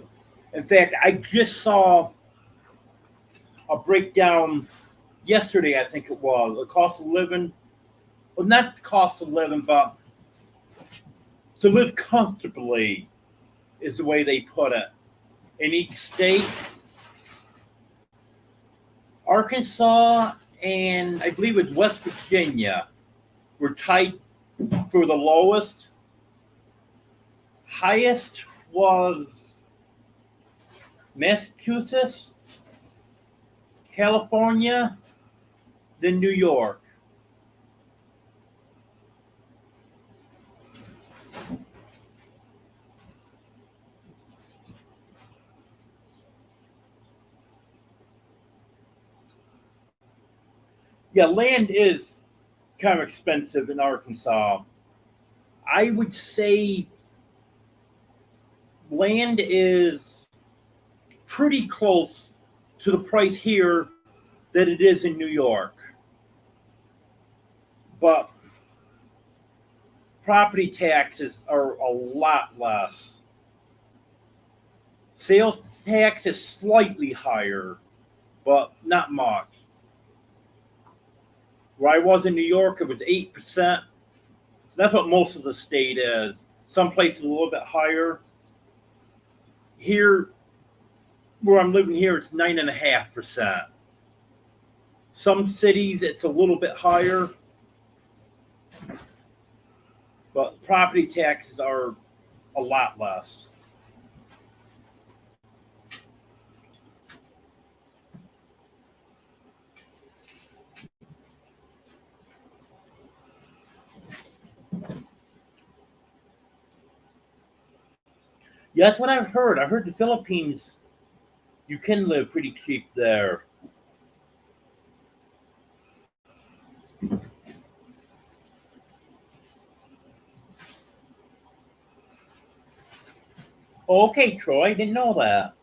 In fact, I just saw a breakdown yesterday, I think it was, the cost of living. Well, not the cost of living, but to live comfortably is the way they put it. In each state, Arkansas and I believe it's West Virginia were tied for the lowest. Highest was Massachusetts, California, then New York. Yeah, land is kind of expensive in Arkansas. I would say land is pretty close to the price here that it is in New York. But property taxes are a lot less. Sales tax is slightly higher, but not much. Where I was in New York, it was 8%. That's what most of the state is. Some places a little bit higher. Here, where I'm living here, it's 9.5%. Some cities, it's a little bit higher. But property taxes are a lot less. Yeah, that's what I've heard. I heard the Philippines, you can live pretty cheap there. Okay, Troy, didn't know that.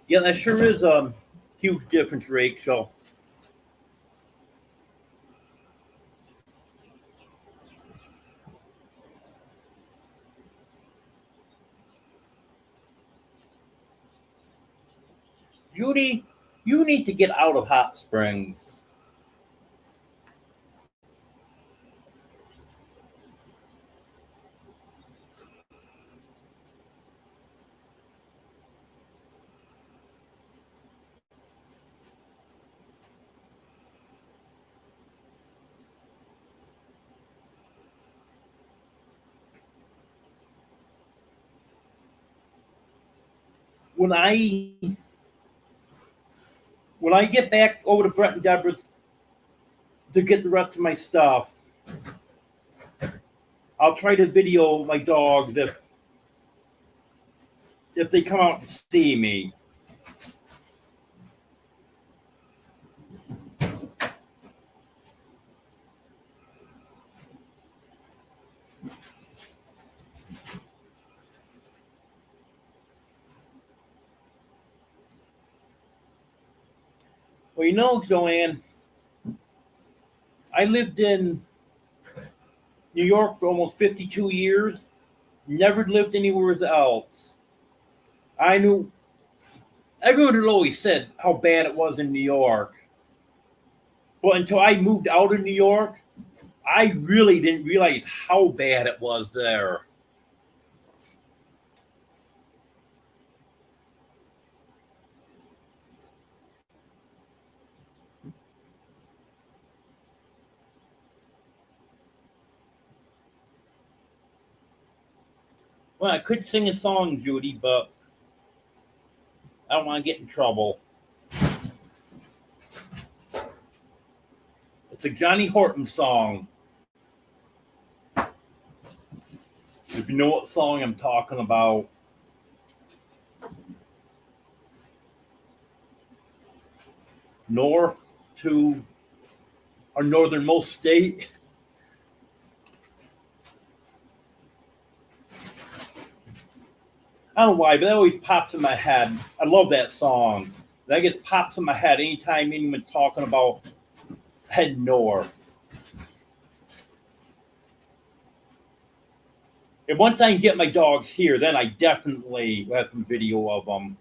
Yeah, that sure is a huge difference, Rachel. Judy, you need to get out of Hot Springs. When I get back over to Brett and Deborah's to get the rest of my stuff, I'll try to video my dogs if they come out to see me. Well, you know, Joanne, I lived in New York for almost 52 years, never lived anywhere else. I knew everyone had always said how bad it was in New York. But until I moved out of New York, I really didn't realize how bad it was there. Well, I could sing a song, Judy, but I don't want to get in trouble. It's a Johnny Horton song. If you know what song I'm talking about. North to our northernmost state. I don't know why, but that always pops in my head. I love that song. That gets pops in my head anytime anyone's talking about heading north. And once I can get my dogs here, then I definitely will have some video of them.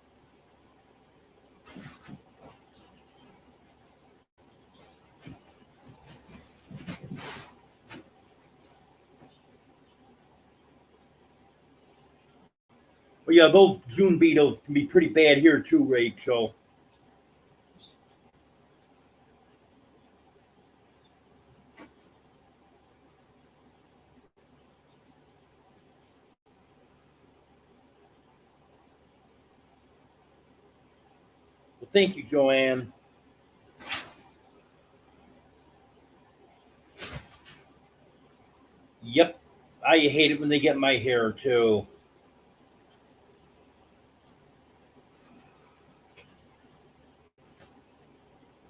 But yeah, those June beetles can be pretty bad here too, Rachel. Well, thank you, Joanne. Yep, I hate it when they get my hair too.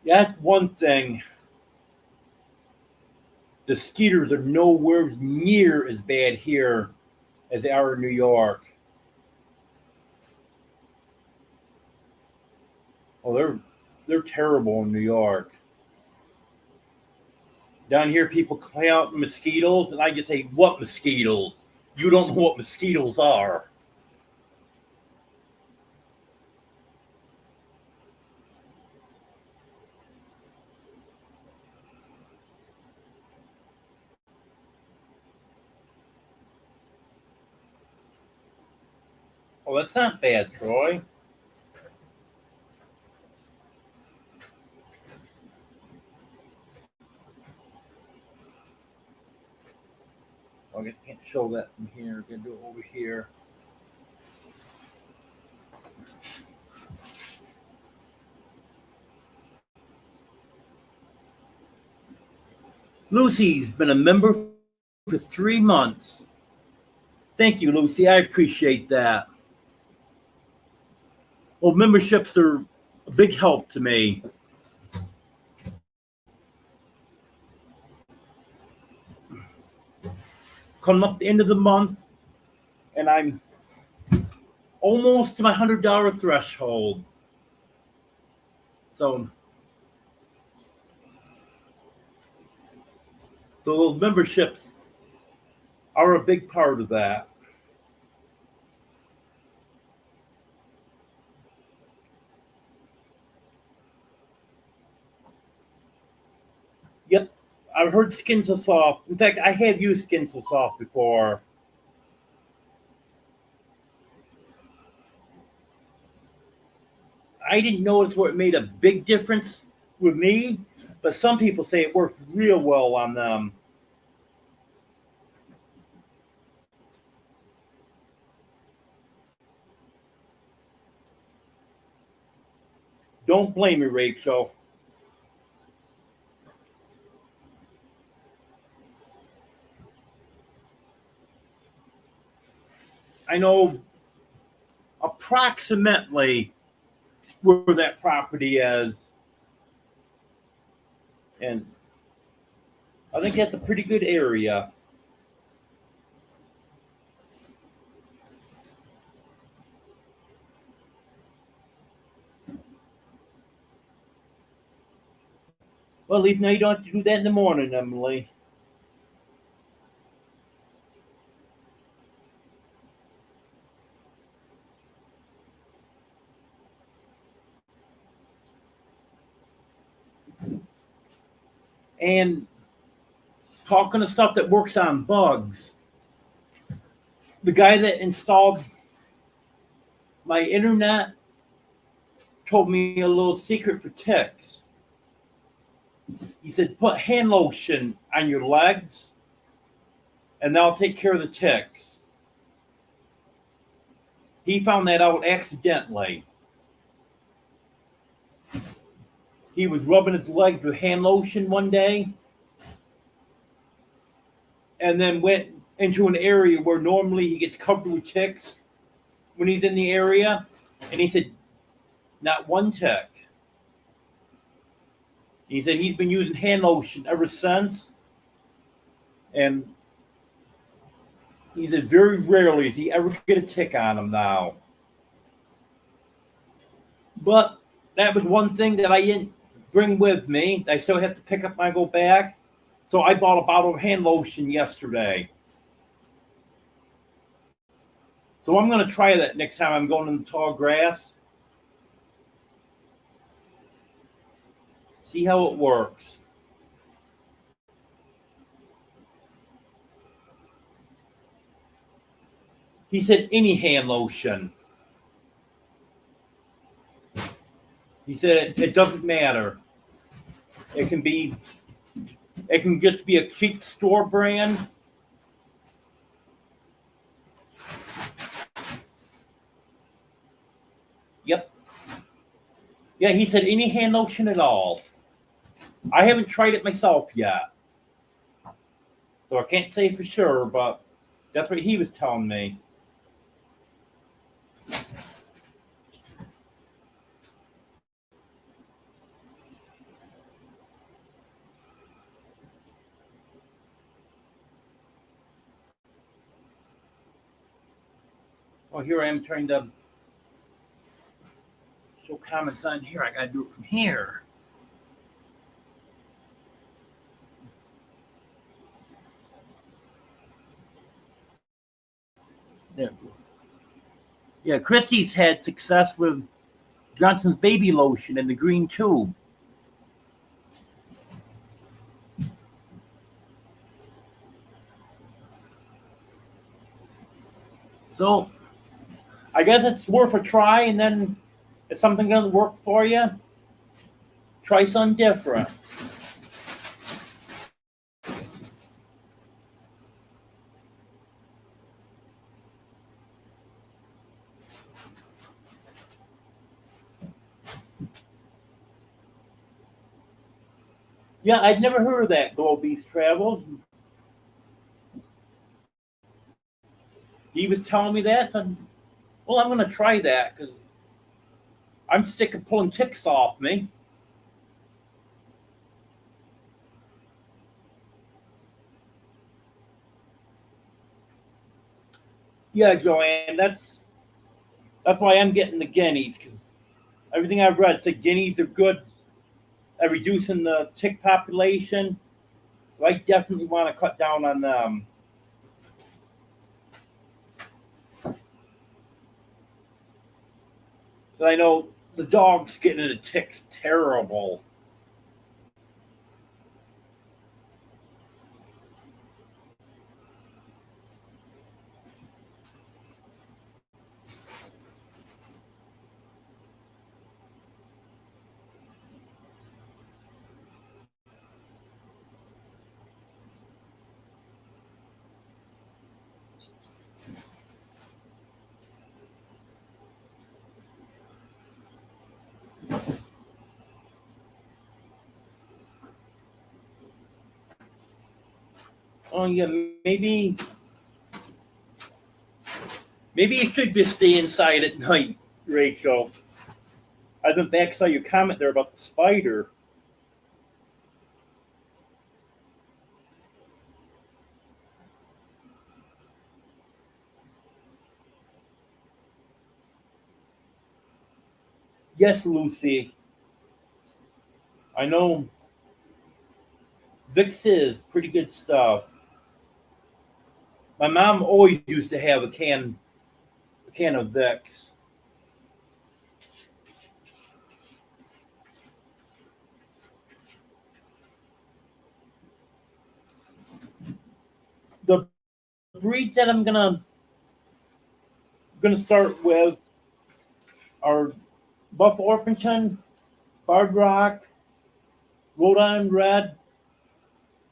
That's one thing. The skeeters are nowhere near as bad here as they are in New York. Oh, they're terrible in New York. Down here, people play out mosquitoes, and I just say, "What mosquitoes? You don't know what mosquitoes are." Oh, that's not bad, Troy. I guess I can't show that from here. I'm gonna do it over here. Lucy's been a member for 3 months. Thank you, Lucy. I appreciate that. Well, memberships are a big help to me. Coming up the end of the month, and I'm almost to my $100 threshold. So those memberships are a big part of that. Yep, I've heard Skin So Soft. In fact, I have used Skin So Soft before. I didn't notice where it made a big difference with me, but some people say it works real well on them. Don't blame me, Rachel. I know approximately where that property is, and I think that's a pretty good area. Well, at least now you don't have to do that in the morning, Emily. And talking to stuff that works on bugs, the guy that installed my internet told me a little secret for ticks. He said, put hand lotion on your legs, and that'll take care of the ticks. He found that out accidentally. He was rubbing his legs with hand lotion one day, and then went into an area where normally he gets covered with ticks when he's in the area. And he said, not one tick. He said he's been using hand lotion ever since. And he said very rarely does he ever get a tick on him now. But that was one thing that I didn't bring with me. I still have to pick up when I go back. So I bought a bottle of hand lotion yesterday. So I'm going to try that next time I'm going in the tall grass. See how it works. He said any hand lotion. He said it doesn't matter. It can just be a cheap store brand. Yep. Yeah, he said any hand lotion at all. I haven't tried it myself yet. So I can't say for sure, but that's what he was telling me. Well, here I am trying to show comments on here. I got to do it from here. There we go. Yeah, Christie's had success with Johnson's baby lotion in the green tube. So I guess it's worth a try, and then if something doesn't work for you, try something different. Yeah, I'd never heard of that, Glow Beast Travels. He was telling me that, so well, I'm going to try that because I'm sick of pulling ticks off me. Yeah, Joanne, that's why I'm getting the guineas, because everything I've read said guineas are good at reducing the tick population. I definitely want to cut down on them. I know the dog's getting into ticks terrible. Oh yeah, maybe you should just stay inside at night, Rachel. I went back, saw your comment there about the spider. Yes, Lucy. I know Vicks is pretty good stuff. My mom always used to have a can of Vicks. The breeds that I'm gonna start with are Buff Orpington, Barred Rock, Rhode Island Red,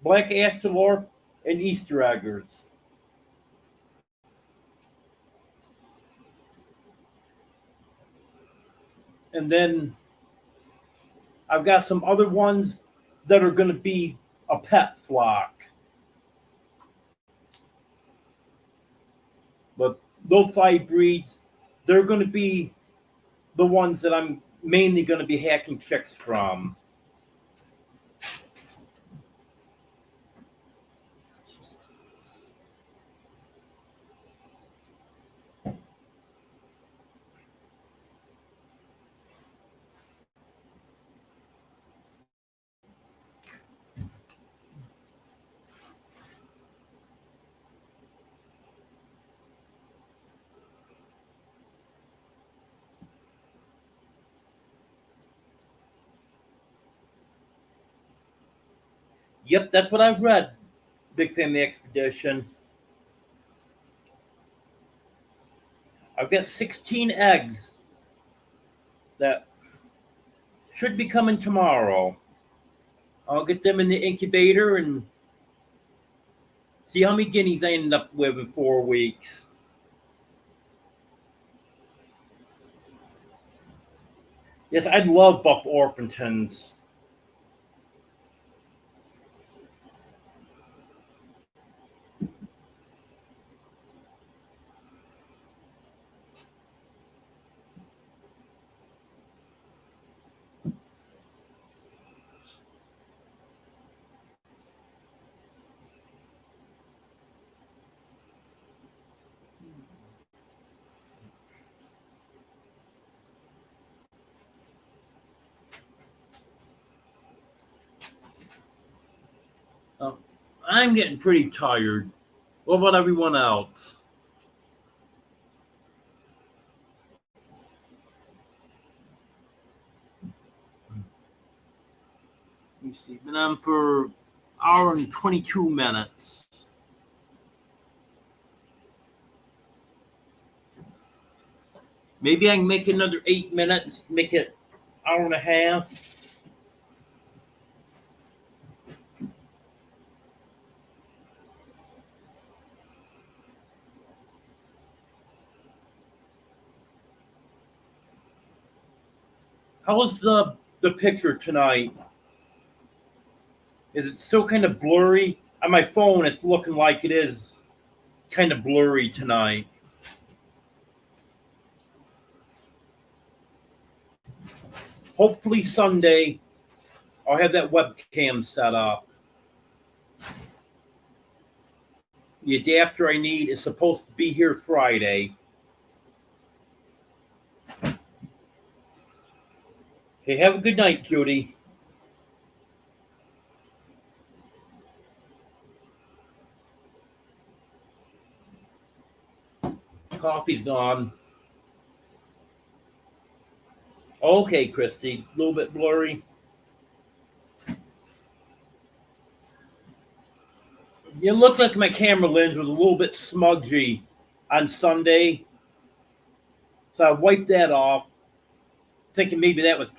Black Astalorp, and Easter Eggers. And then I've got some other ones that are going to be a pet flock. But those 5 breeds, they're going to be the ones that I'm mainly going to be hacking chicks from. Yep, that's what I've read. Big Family Expedition. I've got 16 eggs that should be coming tomorrow. I'll get them in the incubator and see how many guineas I end up with in 4 weeks. Yes, I'd love Buff Orpingtons. I'm getting pretty tired. What about everyone else? Let me see. Been on for an hour and 22 minutes. Maybe I can make another 8 minutes, make it an hour and a half. How was the picture tonight? Is it still kind of blurry? On my phone, it's looking like it is kind of blurry tonight. Hopefully Sunday, I'll have that webcam set up. The adapter I need is supposed to be here Friday. Okay, have a good night, Judy. Coffee's gone. Okay, Christy, a little bit blurry. It looked like my camera lens was a little bit smudgy on Sunday. So I wiped that off, thinking maybe that was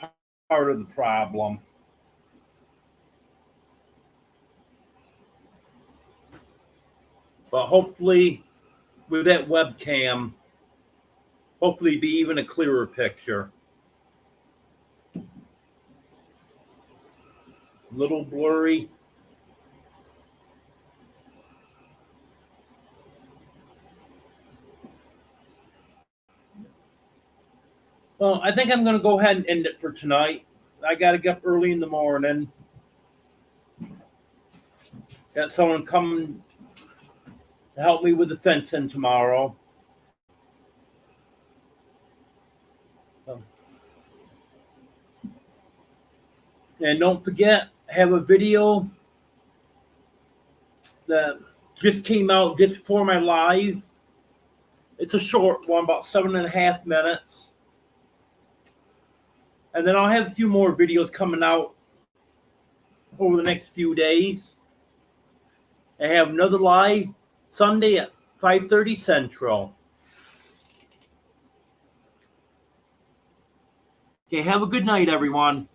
part of the problem. But hopefully, with that webcam, hopefully be even a clearer picture. A little blurry. Well, I think I'm going to go ahead and end it for tonight. I got to get up early in the morning. Got someone coming to help me with the fencing tomorrow. And don't forget, I have a video that just came out just before my live. It's a short one, about 7.5 minutes. And then I'll have a few more videos coming out over the next few days. I have another live Sunday at 5:30 Central. Okay, have a good night, everyone.